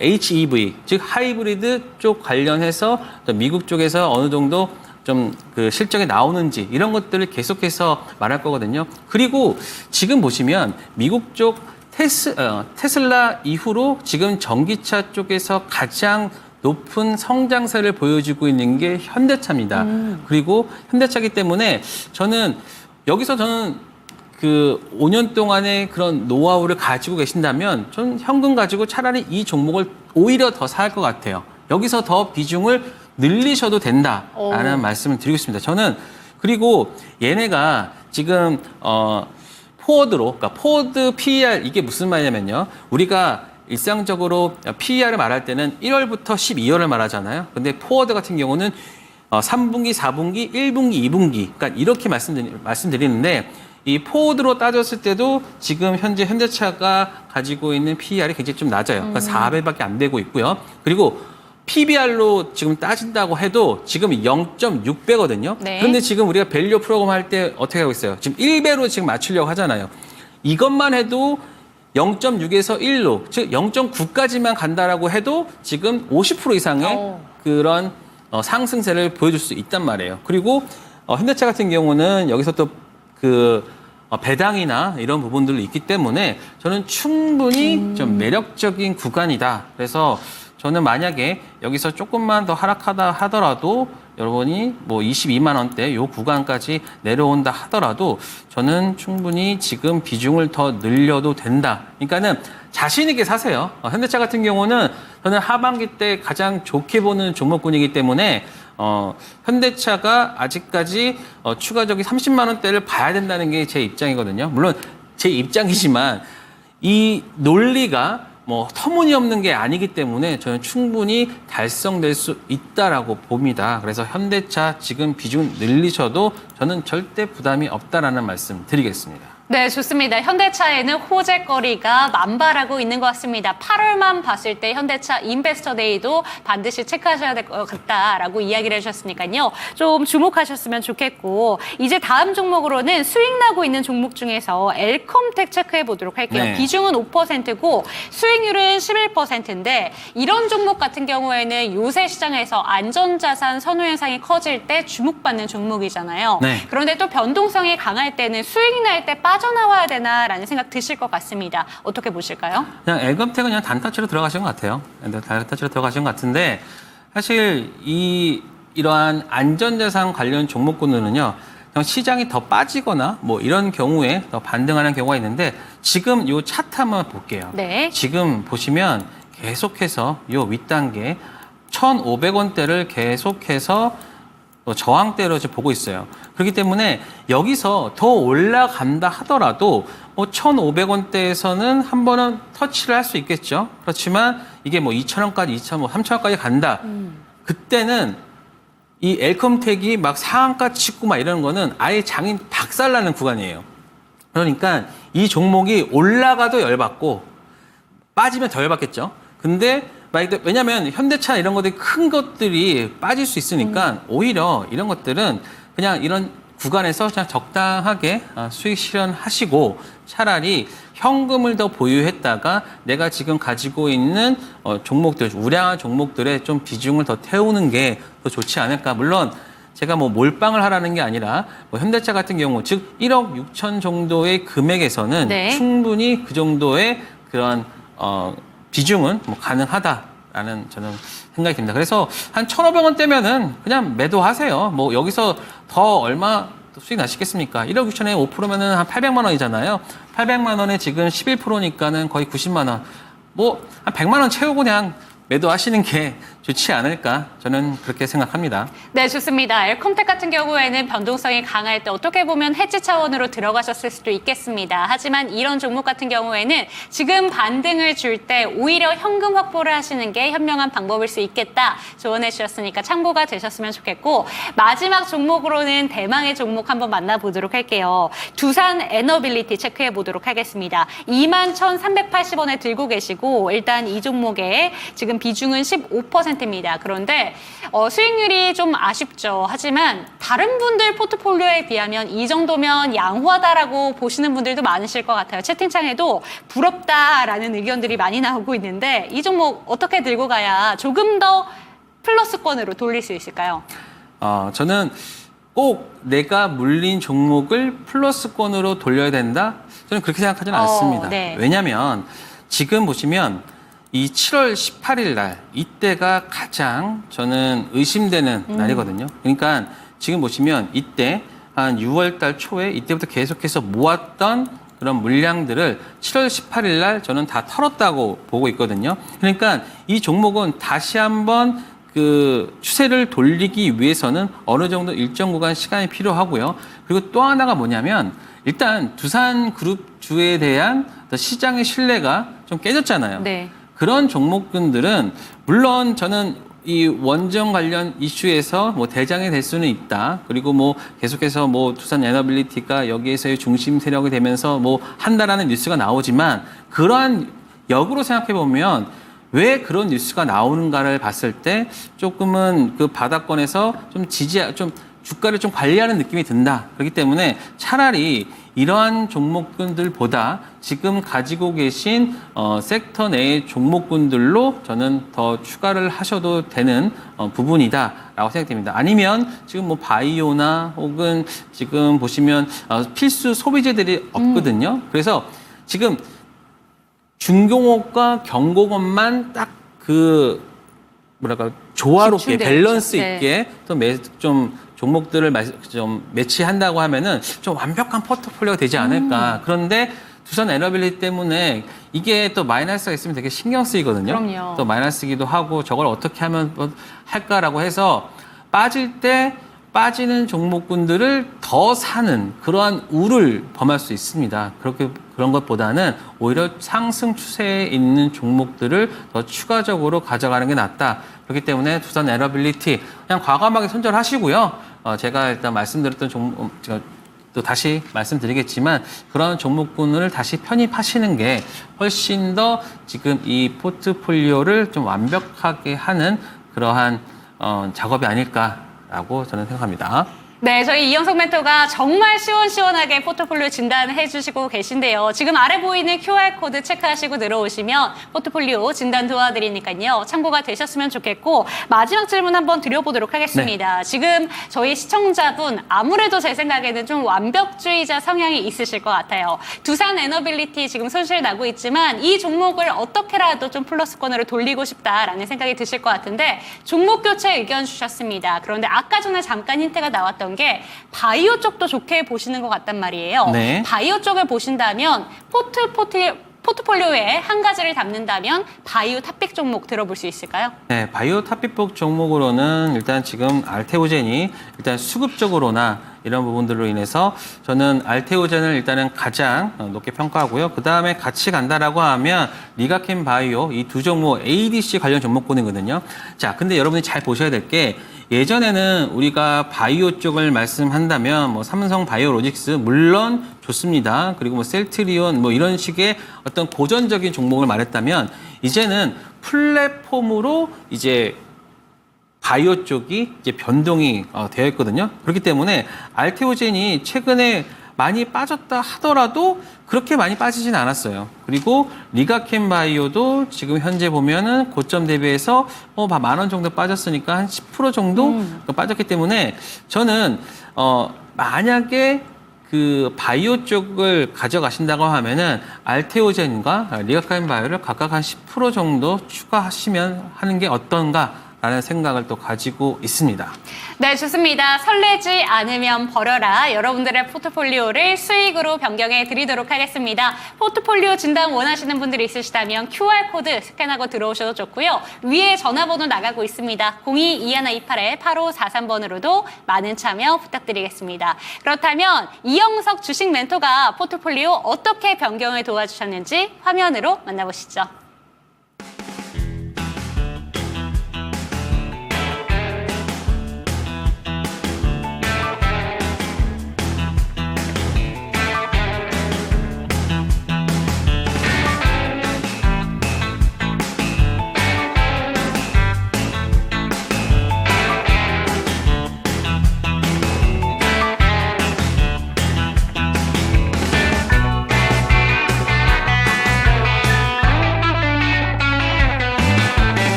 HEV 즉 하이브리드 쪽 관련해서 미국 쪽에서 어느 정도 좀 그 실적이 나오는지 이런 것들을 계속해서 말할 거거든요. 그리고 지금 보시면 미국 쪽 테슬라 이후로 지금 전기차 쪽에서 가장 높은 성장세를 보여주고 있는 게 현대차입니다. 그리고 현대차기 때문에 저는 그 5년 동안의 그런 노하우를 가지고 계신다면 저는 현금 가지고 차라리 이 종목을 오히려 더 살 것 같아요. 여기서 더 비중을 늘리셔도 된다라는 말씀을 드리고 있습니다. 저는 그리고 얘네가 지금 포워드로 그러니까 포워드 PER 이게 무슨 말이냐면요. 우리가 일상적으로 PER을 말할 때는 1월부터 12월을 말하잖아요. 근데 포워드 같은 경우는 3분기, 4분기, 1분기, 2분기 그러니까 이렇게 말씀드리는데 이 포워드로 따졌을 때도 지금 현재 현대차가 가지고 있는 PER이 굉장히 좀 낮아요. 그러니까 4배밖에 안 되고 있고요. 그리고 PBR로 지금 따진다고 해도 지금 0.6배거든요. 네. 그런데 지금 우리가 밸류 프로그램 할 때 어떻게 하고 있어요? 지금 1배로 지금 맞추려고 하잖아요. 이것만 해도 0.6에서 1로, 즉 0.9까지만 간다라고 해도 지금 50% 이상의 그런 상승세를 보여줄 수 있단 말이에요. 그리고 현대차 같은 경우는 여기서 또 그 배당이나 이런 부분들도 있기 때문에 저는 충분히 좀 매력적인 구간이다. 그래서 저는 만약에 여기서 조금만 더 하락하다 하더라도 여러분이 뭐 22만 원대 요 구간까지 내려온다 하더라도 저는 충분히 지금 비중을 더 늘려도 된다. 그러니까는 자신 있게 사세요. 현대차 같은 경우는 저는 하반기 때 가장 좋게 보는 종목군이기 때문에 현대차가 아직까지 추가적인 30만 원대를 봐야 된다는 게 제 입장이거든요. 물론 제 입장이지만 이 논리가 뭐 터무니없는 게 아니기 때문에 저는 충분히 달성될 수 있다라고 봅니다. 그래서 현대차 지금 비중 늘리셔도 저는 절대 부담이 없다라는 말씀 드리겠습니다. 네, 좋습니다. 현대차에는 호재거리가 만발하고 있는 것 같습니다. 8월만 봤을 때 현대차 인베스터 데이도 반드시 체크하셔야 될 것 같다라고 이야기를 해주셨으니까요. 좀 주목하셨으면 좋겠고 이제 다음 종목으로는 수익 나고 있는 종목 중에서 엘컴텍 체크해 보도록 할게요. 네. 비중은 5%고 수익률은 11%인데 이런 종목 같은 경우에는 요새 시장에서 안전자산 선호 현상이 커질 때 주목받는 종목이잖아요. 네. 그런데 또 변동성이 강할 때는 수익 날 때 빠져나와야 되나라는 생각 드실 것 같습니다. 어떻게 보실까요? 그냥 엘컴텍은 그냥 단타치로 들어가신 것 같아요. 단타치로 들어가신 것 같은데 사실 이러한 안전자산 관련 종목군으로는요. 그냥 시장이 더 빠지거나 뭐 이런 경우에 더 반등하는 경우가 있는데 지금 요 차트 한번 볼게요. 네. 지금 보시면 계속해서 요 윗단계 1,500원대를 계속해서 저항대로 지금 보고 있어요. 그렇기 때문에 여기서 더 올라간다 하더라도 뭐 1,500원대에서는 한 번은 터치를 할 수 있겠죠. 그렇지만 이게 뭐 2,000원까지, 3,000원까지 간다. 그때는 이 엘컴텍이 막 상한가 찍고 막 이러는 거는 아예 장인 박살나는 구간이에요. 그러니까 이 종목이 올라가도 열받고 빠지면 더 열받겠죠. 근데 왜냐하면 현대차 이런 것들이 큰 것들이 빠질 수 있으니까 오히려 이런 것들은 그냥 이런 구간에서 그냥 적당하게 수익 실현하시고 차라리 현금을 더 보유했다가 내가 지금 가지고 있는 종목들, 우량한 종목들에 좀 비중을 더 태우는 게 더 좋지 않을까. 물론 제가 뭐 몰빵을 하라는 게 아니라 뭐 현대차 같은 경우 즉 1억 6천 정도의 금액에서는 네. 충분히 그 정도의 그런 비중은 뭐 가능하다라는 저는 생각이 듭니다. 그래서 한 1,500원대면은 그냥 매도하세요. 뭐 여기서 더 얼마 또 수익 나시겠습니까? 1억 6천에 5%면은 한 800만 원이잖아요. 800만 원에 지금 11%니까는 거의 90만 원. 뭐 한 100만 원 채우고 그냥 매도하시는 게 좋지 않을까 저는 그렇게 생각합니다. 네, 좋습니다. 엘컴텍 같은 경우에는 변동성이 강할 때 어떻게 보면 해지 차원으로 들어가셨을 수도 있겠습니다. 하지만 이런 종목 같은 경우에는 지금 반등을 줄 때 오히려 현금 확보를 하시는 게 현명한 방법일 수 있겠다 조언해 주셨으니까 참고가 되셨으면 좋겠고, 마지막 종목으로는 대망의 종목 한번 만나보도록 할게요. 두산 에너빌리티 체크해 보도록 하겠습니다. 21,380원에 들고 계시고 일단 이 종목의 지금 비중은 15%입니다. 그런데 수익률이 좀 아쉽죠. 하지만 다른 분들 포트폴리오에 비하면 이 정도면 양호하다라고 보시는 분들도 많으실 것 같아요. 채팅창에도 부럽다라는 의견들이 많이 나오고 있는데 이 종목 어떻게 들고 가야 조금 더 플러스권으로 돌릴 수 있을까요? 저는 꼭 내가 물린 종목을 플러스권으로 돌려야 된다? 저는 그렇게 생각하지는 않습니다. 네. 왜냐하면 지금 보시면 이 7월 18일 날 이때가 가장 저는 의심되는 날이거든요. 그러니까 지금 보시면 이때 한 6월 달 초에 이때부터 계속해서 모았던 그런 물량들을 7월 18일 날 저는 다 털었다고 보고 있거든요. 그러니까 이 종목은 다시 한번 그 추세를 돌리기 위해서는 어느 정도 일정 구간 시간이 필요하고요. 그리고 또 하나가 뭐냐면 일단 두산그룹주에 대한 시장의 신뢰가 좀 깨졌잖아요. 네. 그런 종목군들은 물론 저는 이 원전 관련 이슈에서 뭐 대장이 될 수는 있다. 그리고 뭐 계속해서 뭐 두산 에너빌리티가 여기에서의 중심 세력이 되면서 뭐 한다라는 뉴스가 나오지만 그러한 역으로 생각해 보면 왜 그런 뉴스가 나오는가를 봤을 때 조금은 그 바닥권에서 좀 주가를 좀 관리하는 느낌이 든다. 그렇기 때문에 차라리 이러한 종목군들보다 지금 가지고 계신 섹터 내의 종목군들로 저는 더 추가를 하셔도 되는 부분이다라고 생각됩니다. 아니면 지금 뭐 바이오나 혹은 지금 보시면 필수 소비재들이 없거든요. 그래서 지금 중공업과 경공업만 딱 그 뭐랄까 조화롭게 집중되어 밸런스 있죠. 있게 좀 종목들을 좀 매치한다고 하면은 좀 완벽한 포트폴리오가 되지 않을까. 그런데 두산 에너빌리티 때문에 이게 또 마이너스가 있으면 되게 신경 쓰이거든요. 그럼요. 또 마이너스이기도 하고 저걸 어떻게 하면 할까라고 해서 빠질 때 빠지는 종목군들을 더 사는 그러한 우를 범할 수 있습니다. 그런 것보다는 오히려 상승 추세에 있는 종목들을 더 추가적으로 가져가는 게 낫다. 그렇기 때문에 두산 에너빌리티 그냥 과감하게 손절하시고요. 제가 일단 말씀드렸던 종목, 제가 또 다시 말씀드리겠지만 그런 종목군을 다시 편입하시는 게 훨씬 더 지금 이 포트폴리오를 좀 완벽하게 하는 그러한 작업이 아닐까라고 저는 생각합니다. 네, 저희 이영석 멘토가 정말 시원시원하게 포트폴리오 진단해 주시고 계신데요. 지금 아래 보이는 QR코드 체크하시고 들어오시면 포트폴리오 진단 도와드리니까요. 참고가 되셨으면 좋겠고, 마지막 질문 한번 드려보도록 하겠습니다. 네. 지금 저희 시청자분 아무래도 제 생각에는 좀 완벽주의자 성향이 있으실 것 같아요. 두산 에너빌리티 지금 손실 나고 있지만 이 종목을 어떻게라도 좀 플러스권으로 돌리고 싶다라는 생각이 드실 것 같은데 종목 교체 의견 주셨습니다. 그런데 아까 전에 잠깐 힌트가 나왔던 게 바이오 쪽도 좋게 보시는 것 같단 말이에요. 네. 바이오 쪽을 보신다면 포트폴리오에 한 가지를 담는다면 바이오 탑픽 종목 들어볼 수 있을까요? 네, 바이오 탑픽 종목으로는 일단 지금 알테오젠이 일단 수급적으로나 이런 부분들로 인해서 저는 알테오젠을 일단은 가장 높게 평가하고요. 그 다음에 같이 간다라고 하면 리가켄 바이오 이 두 종목 ADC 관련 종목군이거든요. 자, 근데 여러분이 잘 보셔야 될 게 예전에는 우리가 바이오 쪽을 말씀한다면 뭐 삼성 바이오로직스 물론 좋습니다. 그리고 뭐 셀트리온 뭐 이런 식의 어떤 고전적인 종목을 말했다면 이제는 플랫폼으로 이제 바이오 쪽이 이제 변동이 되어 있거든요. 그렇기 때문에 알테오젠이 최근에 많이 빠졌다 하더라도 그렇게 많이 빠지진 않았어요. 그리고 리가켄 바이오도 지금 현재 보면은 고점 대비해서 10,000원 정도 빠졌으니까 한 10% 정도 빠졌기 때문에 저는 만약에 그 바이오 쪽을 가져가신다고 하면은 알테오젠과 리가켄 바이오를 각각 한 10% 정도 추가하시면 하는 게 어떤가 않을까라는 생각을 또 가지고 있습니다. 네, 좋습니다. 설레지 않으면 버려라. 여러분들의 포트폴리오를 수익으로 변경해 드리도록 하겠습니다. 포트폴리오 진단 원하시는 분들이 있으시다면 QR코드 스캔하고 들어오셔도 좋고요. 위에 전화번호 나가고 있습니다. 02-2128-8543번으로도 많은 참여 부탁드리겠습니다. 그렇다면 이영석 주식 멘토가 포트폴리오 어떻게 변경을 도와주셨는지 화면으로 만나보시죠.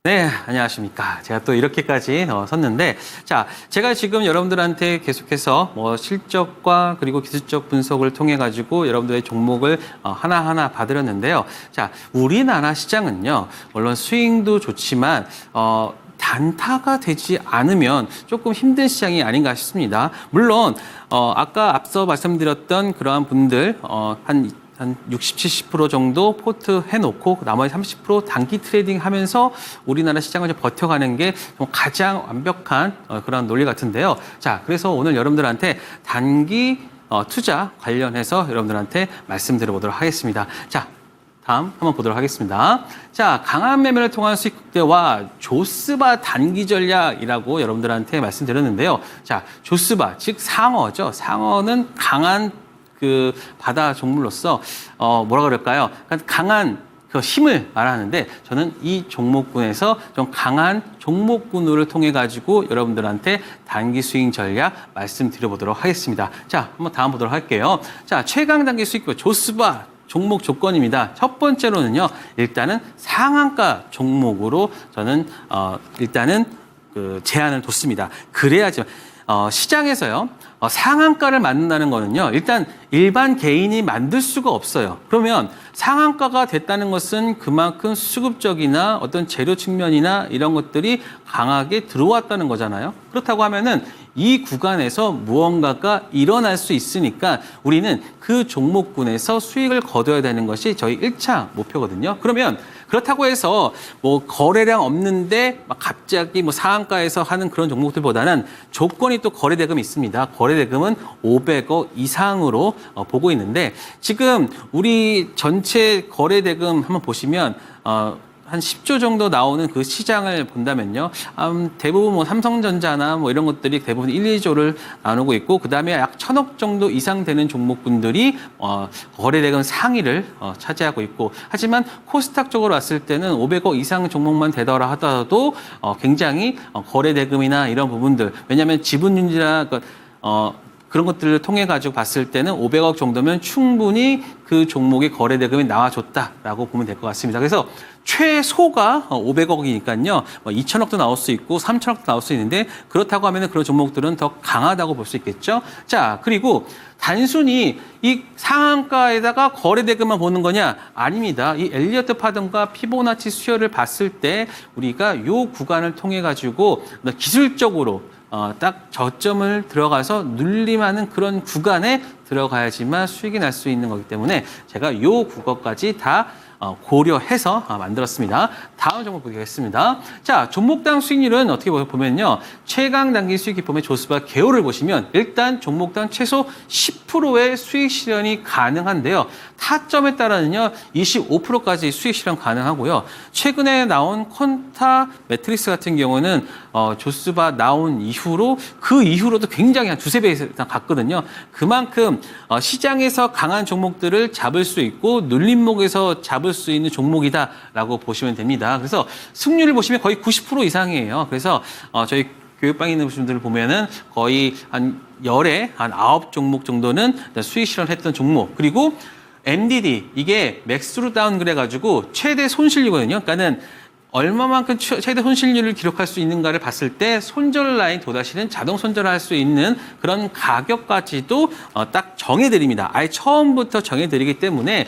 네, 안녕하십니까. 제가 또 이렇게까지 섰는데, 자, 제가 지금 여러분들한테 계속해서 실적과 그리고 기술적 분석을 통해 가지고 여러분들의 종목을 하나하나 봐드렸는데요. 자, 우리나라 시장은요, 물론 스윙도 좋지만, 단타가 되지 않으면 조금 힘든 시장이 아닌가 싶습니다. 물론, 아까 앞서 말씀드렸던 그러한 분들, 한 60, 70% 정도 포트 해놓고 나머지 30% 단기 트레이딩 하면서 우리나라 시장을 좀 버텨가는 게 가장 완벽한 그런 논리 같은데요. 자, 그래서 오늘 여러분들한테 단기 투자 관련해서 여러분들한테 말씀드려보도록 하겠습니다. 자, 다음 한번 보도록 하겠습니다. 자, 강한 매매를 통한 수익 극대화 조스바 단기 전략이라고 여러분들한테 말씀드렸는데요. 자, 조스바 즉 상어죠. 상어는 강한 그 바다 종물로서 뭐라 그럴까요? 강한 그 힘을 말하는데 저는 이 종목군에서 좀 강한 종목군을 통해 가지고 여러분들한테 단기 수익 전략 말씀드려보도록 하겠습니다. 자, 한번 다음 보도록 할게요. 자, 최강 단기 수익 조스바 종목 조건입니다. 첫 번째로는요, 일단은 상한가 종목으로 저는 일단은 그 제한을 뒀습니다. 그래야지만 시장에서요, 상한가를 만든다는 거는요, 일단 일반 개인이 만들 수가 없어요. 그러면 상한가가 됐다는 것은 그만큼 수급적이나 어떤 재료 측면이나 이런 것들이 강하게 들어왔다는 거잖아요. 그렇다고 하면은 이 구간에서 무언가가 일어날 수 있으니까 우리는 그 종목군에서 수익을 거둬야 되는 것이 저희 1차 목표거든요. 그러면 그렇다고 해서 뭐 거래량 없는데 막 갑자기 뭐 상한가에서 하는 그런 종목들보다는 조건이 또 거래대금이 있습니다. 거래대금은 500억 이상으로 보고 있는데 지금 우리 전체 거래대금 한번 보시면 한 10조 정도 나오는 그 시장을 본다면요. 대부분 뭐 삼성전자나 뭐 이런 것들이 대부분 1, 2조를 나누고 있고 그다음에 약 1,000억 정도 이상 되는 종목군들이 거래대금 상위를 차지하고 있고 하지만 코스닥 쪽으로 왔을 때는 500억 이상 종목만 되더라 하더라도 굉장히 거래대금이나 이런 부분들 왜냐하면 지분율이나 그런 것들을 통해 가지고 봤을 때는 500억 정도면 충분히 그 종목의 거래대금이 나와줬다라고 보면 될 것 같습니다. 그래서 최소가 500억이니까요. 2천억도 나올 수 있고 3천억도 나올 수 있는데 그렇다고 하면 그런 종목들은 더 강하다고 볼 수 있겠죠. 자, 그리고 단순히 이 상한가에다가 거래대금만 보는 거냐? 아닙니다. 이 엘리어트 파동과 피보나치 수열을 봤을 때 우리가 이 구간을 통해 가지고 기술적으로 딱 저점을 들어가서 눌림하는 그런 구간에 들어가야지만 수익이 날 수 있는 거기 때문에 제가 요 국어까지 다 고려해서 만들었습니다. 다음 종목 보겠습니다. 자, 종목당 수익률은 어떻게 보면요. 최강 단기 수익 기법의 조스바 개요를 보시면 일단 종목당 최소 10%의 수익 실현이 가능한데요. 타점에 따라는요. 25%까지 수익 실현 가능하고요. 최근에 나온 퀀타 매트릭스 같은 경우는 조스바 나온 이후로 그 이후로도 굉장히 한 두세 배 이상 갔거든요. 그만큼 시장에서 강한 종목들을 잡을 수 있고 눌림목에서 잡을 수 있는 종목이다라고 보시면 됩니다. 그래서 승률을 보시면 거의 90% 이상이에요. 그래서 저희 교육방에 있는 분들을 보면은 거의 한 열에 한 9종목 정도는 수익 실현했던 종목. 그리고 MDD 이게 맥스로 다운그래 가지고 최대 손실이거든요. 그러니까는 얼마만큼 최대 손실률을 기록할 수 있는가를 봤을 때 손절 라인 도달시는 자동 손절할 수 있는 그런 가격까지도 딱 정해드립니다. 아예 처음부터 정해드리기 때문에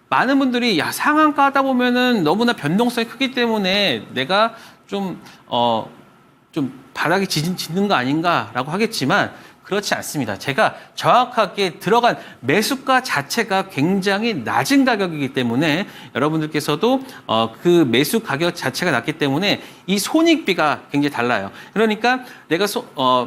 많은 분들이 야 상한가 하다 보면은 너무나 변동성이 크기 때문에 내가 좀 바닥이 짖는 거 아닌가라고 하겠지만 그렇지 않습니다. 제가 정확하게 들어간 매수가 자체가 굉장히 낮은 가격이기 때문에 여러분들께서도 그 매수 가격 자체가 낮기 때문에 이 손익비가 굉장히 달라요. 그러니까 내가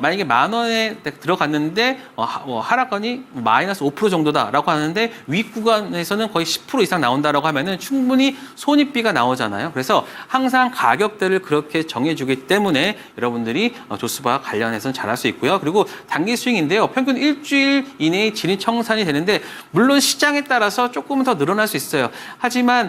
만약에 10,000원에 들어갔는데 하락권이 마이너스 5% 정도다라고 하는데 윗구간에서는 거의 10% 이상 나온다라고 하면은 충분히 손익비가 나오잖아요. 그래서 항상 가격대를 그렇게 정해주기 때문에 여러분들이 조스바 관련해서는 잘할 수 있고요. 그리고 단기 수익인데요. 평균 일주일 이내에 진입 청산이 되는데 물론 시장에 따라서 조금은 더 늘어날 수 있어요. 하지만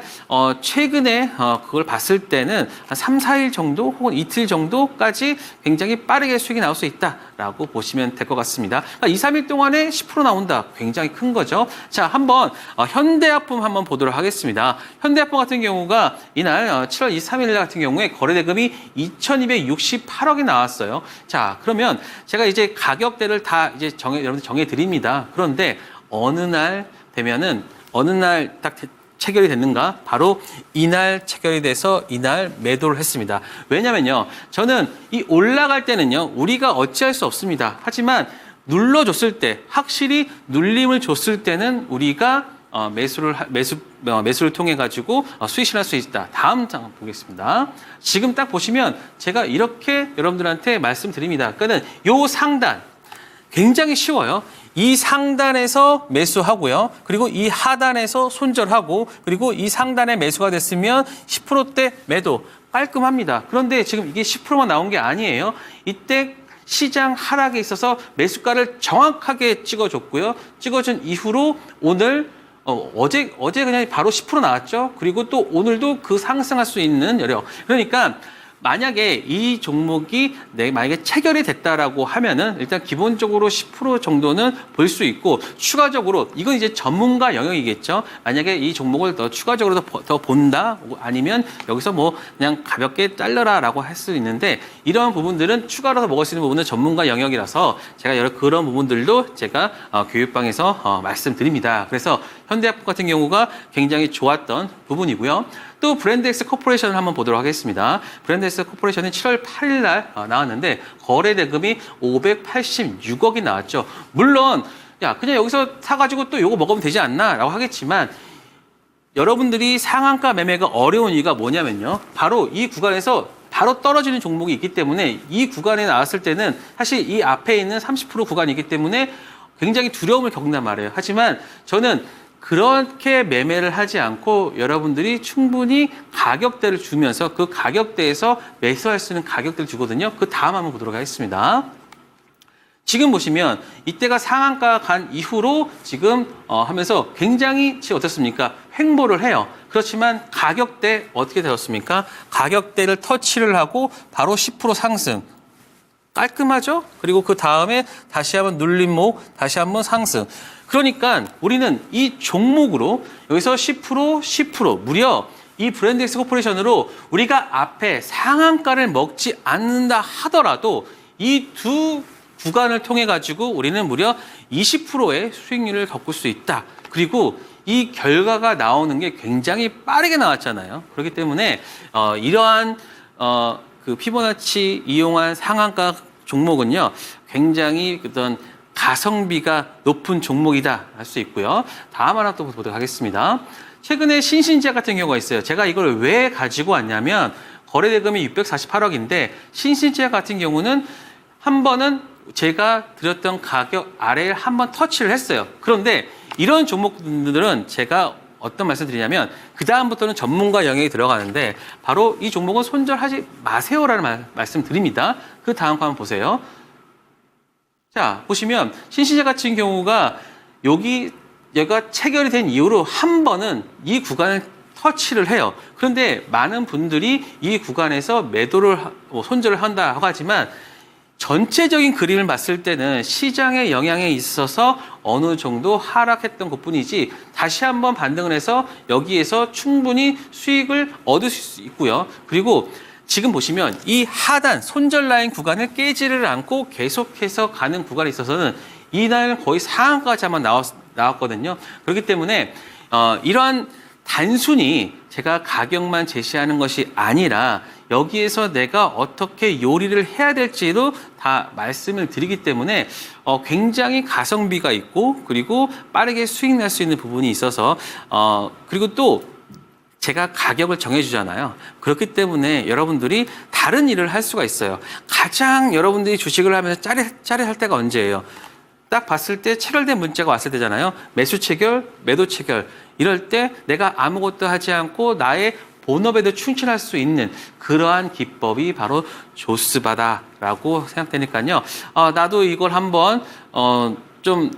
최근에 그걸 봤을 때는 한 3, 4일 정도 혹은 이틀 정도까지 굉장히 빠르게 수익이 나올 수 있다라고 보시면 될 것 같습니다. 그러니까 2, 3일 동안에 10% 나온다. 굉장히 큰 거죠. 자, 한번 현대약품 한번 보도록 하겠습니다. 현대약품 같은 경우가 이날 7월 23일 같은 경우에 거래대금이 2,268억이 나왔어요. 자, 그러면 제가 이제 가격대를 다 이제 여러분들 정해 드립니다. 그런데 어느 날 딱 체결이 됐는가? 바로 이날 체결이 돼서 이날 매도를 했습니다. 왜냐면요. 저는 이 올라갈 때는요. 우리가 어찌할 수 없습니다. 하지만 눌러줬을 때, 확실히 눌림을 줬을 때는 우리가 매수를 통해 가지고 수익 실현할 수 있다. 다음 장 보겠습니다. 지금 딱 보시면 제가 이렇게 여러분들한테 말씀드립니다. 그러니까 요 상단 굉장히 쉬워요. 이 상단에서 매수하고요. 그리고 이 하단에서 손절하고 그리고 이 상단에 매수가 됐으면 10%대 매도 깔끔합니다. 그런데 지금 이게 10%만 나온 게 아니에요. 이때 시장 하락에 있어서 매수가를 정확하게 찍어줬고요. 찍어준 이후로 오늘 어제 그냥 바로 10% 나왔죠. 그리고 또 오늘도 그 상승할 수 있는 여력. 그러니까 만약에 이 종목이 만약에 체결이 됐다라고 하면은 일단 기본적으로 10% 정도는 볼 수 있고 추가적으로 이건 이제 전문가 영역이겠죠. 만약에 이 종목을 더 추가적으로 더 본다 아니면 여기서 뭐 그냥 가볍게 잘라라라고 할 수 있는데 이런 부분들은 추가로 더 먹을 수 있는 부분은 전문가 영역이라서 제가 그런 부분들도 제가 교육방에서 말씀드립니다. 그래서 현대약품 같은 경우가 굉장히 좋았던 부분이고요. 또 브랜드엑스 코퍼레이션을 한번 보도록 하겠습니다. 브랜드엑스 코퍼레이션은 7월 8일 날 나왔는데 거래 대금이 586억이 나왔죠. 물론 야 그냥 여기서 사가지고 또 요거 먹으면 되지 않나 라고 하겠지만 여러분들이 상한가 매매가 어려운 이유가 뭐냐면요. 바로 이 구간에서 바로 떨어지는 종목이 있기 때문에 이 구간에 나왔을 때는 사실 이 앞에 있는 30% 구간이기 때문에 굉장히 두려움을 겪는단 말이에요. 하지만 저는 그렇게 매매를 하지 않고 여러분들이 충분히 가격대를 주면서 그 가격대에서 매수할 수 있는 가격대를 주거든요. 그 다음 한번 보도록 하겠습니다. 지금 보시면 이때가 상한가 간 이후로 지금 하면서 굉장히 어떻습니까? 횡보를 해요. 그렇지만 가격대 어떻게 되었습니까? 가격대를 터치를 하고 바로 10% 상승. 깔끔하죠? 그리고 그 다음에 다시 한번 눌림목, 다시 한번 상승. 그러니까 우리는 이 종목으로 여기서 10% 무려 이 브랜드엑스 코퍼레이션으로 우리가 앞에 상한가를 먹지 않는다 하더라도 이 두 구간을 통해 가지고 우리는 무려 20%의 수익률을 겪을 수 있다. 그리고 이 결과가 나오는 게 굉장히 빠르게 나왔잖아요. 그렇기 때문에 이러한 그 피보나치 이용한 상한가 종목은요, 굉장히 어떤 가성비가 높은 종목이다 할 수 있고요. 다음 하나 또 보도록 하겠습니다. 최근에 신신지아 같은 경우가 있어요. 제가 이걸 왜 가지고 왔냐면 거래대금이 648억인데 신신지아 같은 경우는 한 번은 제가 드렸던 가격 아래에 한 번 터치를 했어요. 그런데 이런 종목들은 제가 어떤 말씀 드리냐면 그 다음부터는 전문가 영역이 들어가는데 바로 이 종목은 손절하지 마세요라는 말씀 드립니다. 그 다음 거 한번 보세요. 자, 보시면 신시제 같은 경우가 여기가 체결이 된 이후로 한 번은 이 구간을 터치를 해요. 그런데 많은 분들이 이 구간에서 매도를 손절을 한다고 하지만 전체적인 그림을 봤을 때는 시장의 영향에 있어서 어느 정도 하락했던 것뿐이지 다시 한번 반등을 해서 여기에서 충분히 수익을 얻을 수 있고요. 그리고 지금 보시면 이 하단 손절 라인 구간을 깨지를 않고 계속해서 가는 구간에 있어서는 이날 거의 상한가까지 한번 나왔거든요. 그렇기 때문에 이러한 단순히 제가 가격만 제시하는 것이 아니라 여기에서 내가 어떻게 요리를 해야 될지도 다 말씀을 드리기 때문에 굉장히 가성비가 있고 그리고 빠르게 수익 날 수 있는 부분이 있어서 그리고 또 제가 가격을 정해주잖아요. 그렇기 때문에 여러분들이 다른 일을 할 수가 있어요. 가장 여러분들이 주식을 하면서 짜릿할 때가 언제예요? 딱 봤을 때 체결된 문자가 왔을 때잖아요. 매수 체결, 매도 체결. 이럴 때 내가 아무것도 하지 않고 나의 본업에도 충실할 수 있는 그러한 기법이 바로 조스바다라고 생각되니까요. 나도 이걸 한번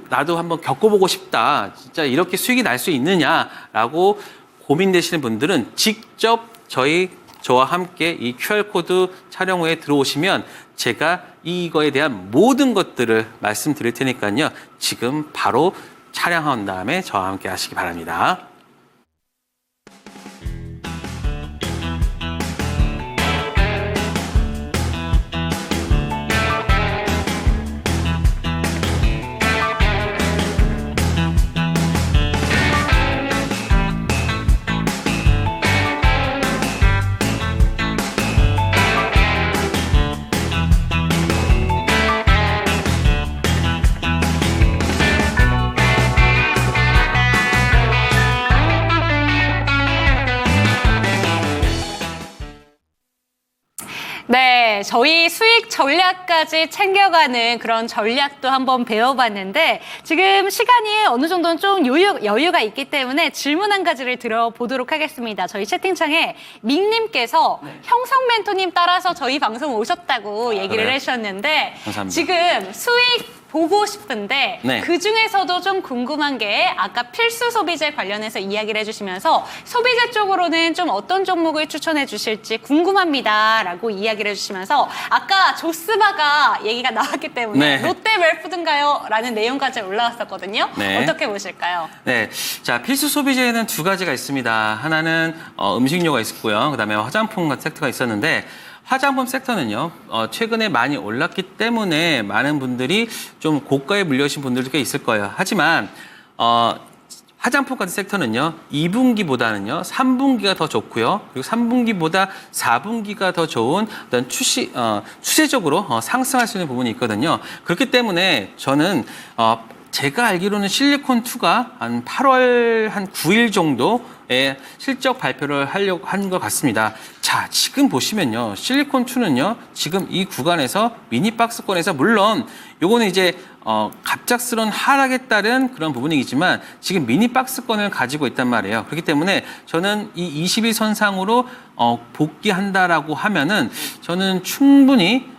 나도 한번 겪어보고 싶다. 진짜 이렇게 수익이 날 수 있느냐라고 고민되시는 분들은 직접 저와 함께 이 QR코드 촬영 후에 들어오시면 제가 이거에 대한 모든 것들을 말씀드릴 테니까요. 지금 바로 촬영한 다음에 저와 함께 하시기 바랍니다. 네, 저희 수익 전략까지 챙겨가는 그런 전략도 한번 배워봤는데 지금 시간이 어느 정도는 좀 여유가 있기 때문에 질문 한 가지를 들어보도록 하겠습니다. 저희 채팅창에 믹님께서 형성 멘토님 따라서 저희 방송 오셨다고 얘기를 그래요? 해주셨는데 감사합니다. 지금 수익 보고 싶은데 네. 그 중에서도 좀 궁금한 게 아까 필수 소비재 관련해서 이야기를 해주시면서 소비재 쪽으로는 좀 어떤 종목을 추천해 주실지 궁금합니다라고 이야기를 해주시면서 아까 조스바가 얘기가 나왔기 때문에 네. 롯데 웰푸드인가요? 라는 내용까지 올라왔었거든요. 네. 어떻게 보실까요? 네, 자 필수 소비재에는 두 가지가 있습니다. 하나는 음식료가 있었고요. 그다음에 화장품 같은 섹터가 있었는데 화장품 섹터는요, 최근에 많이 올랐기 때문에 많은 분들이 좀 고가에 물려오신 분들도 꽤 있을 거예요. 하지만 화장품 같은 섹터는요, 2분기보다는요, 3분기가 더 좋고요. 그리고 3분기보다 4분기가 더 좋은 어떤 추세적으로 상승할 수 있는 부분이 있거든요. 그렇기 때문에 저는 제가 알기로는 실리콘2가 한 8월 한 9일 정도에 실적 발표를 하려고 한 것 같습니다. 자, 지금 보시면요. 실리콘2는요. 지금 이 구간에서 미니박스권에서 물론 요거는 이제 갑작스러운 하락에 따른 그런 부분이겠지만 지금 미니박스권을 가지고 있단 말이에요. 그렇기 때문에 저는 이 20일 선상으로 복귀한다라고 하면은 저는 충분히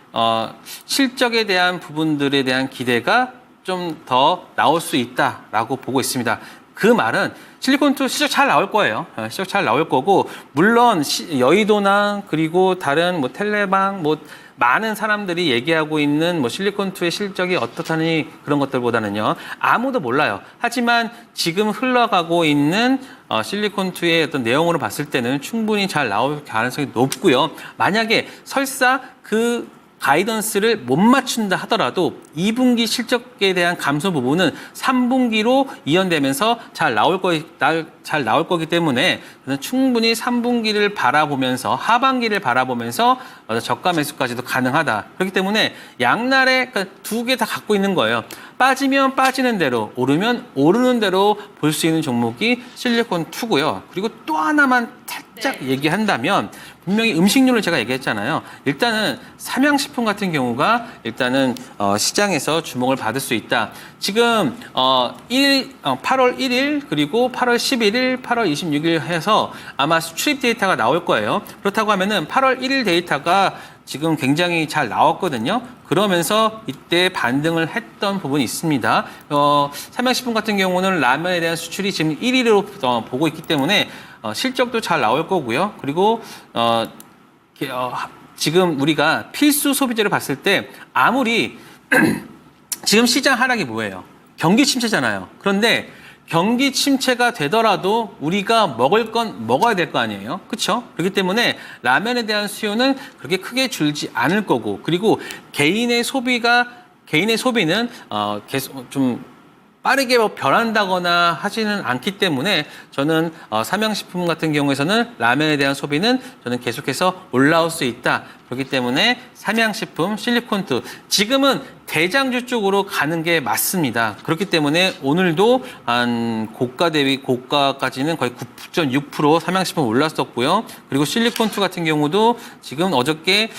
실적에 대한 부분들에 대한 기대가 좀 더 나올 수 있다라고 보고 있습니다. 그 말은 실리콘2 실적 잘 나올 거예요. 실적 잘 나올 거고 물론 여의도나 그리고 다른 뭐 텔레방 뭐 많은 사람들이 얘기하고 있는 뭐 실리콘2의 실적이 어떻다니 그런 것들보다는요. 아무도 몰라요. 하지만 지금 흘러가고 있는 실리콘2의 어떤 내용으로 봤을 때는 충분히 잘 나올 가능성이 높고요. 만약에 설사 그 가이던스를 못 맞춘다 하더라도 2분기 실적에 대한 감소 부분은 3분기로 이연되면서 잘 나올 거기 때문에 저는 충분히 3분기를 바라보면서 하반기를 바라보면서 저가 매수까지도 가능하다. 그렇기 때문에 양날에 두 개 다 갖고 있는 거예요. 빠지면 빠지는 대로, 오르면 오르는 대로 볼 수 있는 종목이 실리콘2고요. 그리고 또 하나만 살짝 얘기한다면 분명히 음식료를 제가 얘기했잖아요. 일단은 삼양식품 같은 경우가 일단은 시장에서 주목을 받을 수 있다. 지금 8월 1일 그리고 8월 11일, 8월 26일 해서 아마 수출입 데이터가 나올 거예요. 그렇다고 하면은 8월 1일 데이터가 지금 굉장히 잘 나왔거든요. 그러면서 이때 반등을 했던 부분이 있습니다. 삼양식품 같은 경우는 라면에 대한 수출이 지금 1위로 보고 있기 때문에 실적도 잘 나올 거고요. 그리고 지금 우리가 필수 소비재를 봤을 때 아무리 지금 시장 하락이 뭐예요? 경기 침체잖아요. 그런데 경기 침체가 되더라도 우리가 먹을 건 먹어야 될 거 아니에요. 그렇죠? 그렇기 때문에 라면에 대한 수요는 그렇게 크게 줄지 않을 거고, 그리고 개인의 소비는 계속 좀 빠르게 변한다거나 하지는 않기 때문에 저는 삼양식품 같은 경우에서는 라면에 대한 소비는 저는 계속해서 올라올 수 있다. 그렇기 때문에 삼양식품, 실리콘2 지금은 대장주 쪽으로 가는 게 맞습니다. 그렇기 때문에 오늘도 한 고가 대비 고가까지는 거의 9.6% 삼양식품 올랐었고요. 그리고 실리콘2 같은 경우도 지금 어저께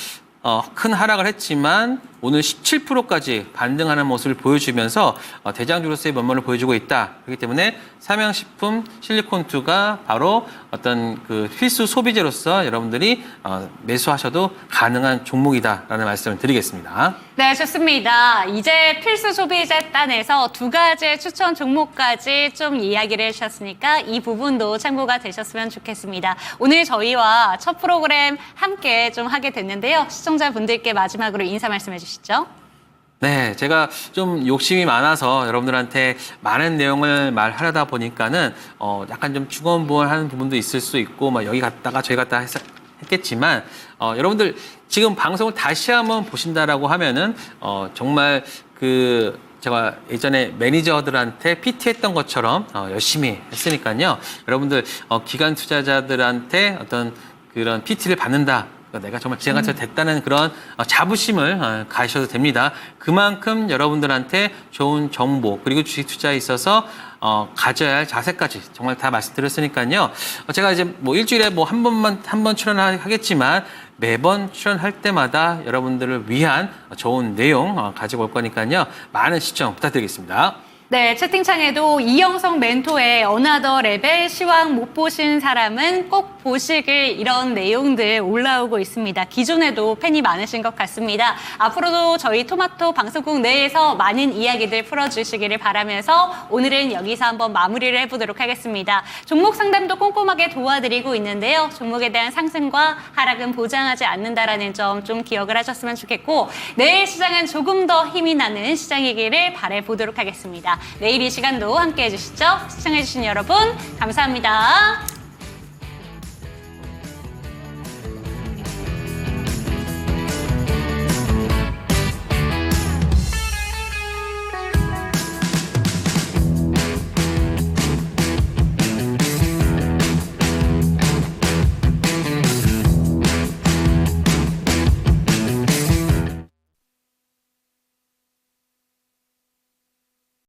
큰 하락을 했지만 오늘 17%까지 반등하는 모습을 보여주면서 대장주로서의 면모를 보여주고 있다. 그렇기 때문에 삼양식품, 실리콘2가 바로 어떤 그 필수 소비재로서 여러분들이 매수하셔도 가능한 종목이다라는 말씀을 드리겠습니다. 네, 좋습니다. 이제 필수 소비재 단에서 두 가지의 추천 종목까지 좀 이야기를 해주셨으니까 이 부분도 참고가 되셨으면 좋겠습니다. 오늘 저희와 첫 프로그램 함께 좀 하게 됐는데요. 시청자분들께 마지막으로 인사 말씀해 주시죠. 네, 제가 좀 욕심이 많아서 여러분들한테 많은 내용을 말하려다 보니까는 약간 좀 중언부언하는 부분도 있을 수 있고, 막 여기 갔다가 저기 갔다 했겠지만 여러분들 지금 방송을 다시 한번 보신다라고 하면은 정말 제가 예전에 매니저들한테 PT 했던 것처럼 열심히 했으니까요. 여러분들 기관 투자자들한테 어떤 그런 PT를 받는다. 내가 정말 기관처럼 됐다는 그런 자부심을 가지셔도 됩니다. 그만큼 여러분들한테 좋은 정보 그리고 주식 투자에 있어서 가져야 할 자세까지 정말 다 말씀드렸으니까요. 제가 이제 뭐 일주일에 뭐 한 번 출연하겠지만 매번 출연할 때마다 여러분들을 위한 좋은 내용 가지고 올 거니까요. 많은 시청 부탁드리겠습니다. 네, 채팅창에도 이영성 멘토의 어나더 레벨 시황 못 보신 사람은 꼭 보시길 이런 내용들 올라오고 있습니다. 기존에도 팬이 많으신 것 같습니다. 앞으로도 저희 토마토 방송국 내에서 많은 이야기들 풀어주시기를 바라면서 오늘은 여기서 한번 마무리를 해보도록 하겠습니다. 종목 상담도 꼼꼼하게 도와드리고 있는데요. 종목에 대한 상승과 하락은 보장하지 않는다라는 점 좀 기억을 하셨으면 좋겠고, 내일 시장은 조금 더 힘이 나는 시장이기를 바라보도록 하겠습니다. 내일 이 시간도 함께 해주시죠. 시청해주신 여러분 감사합니다.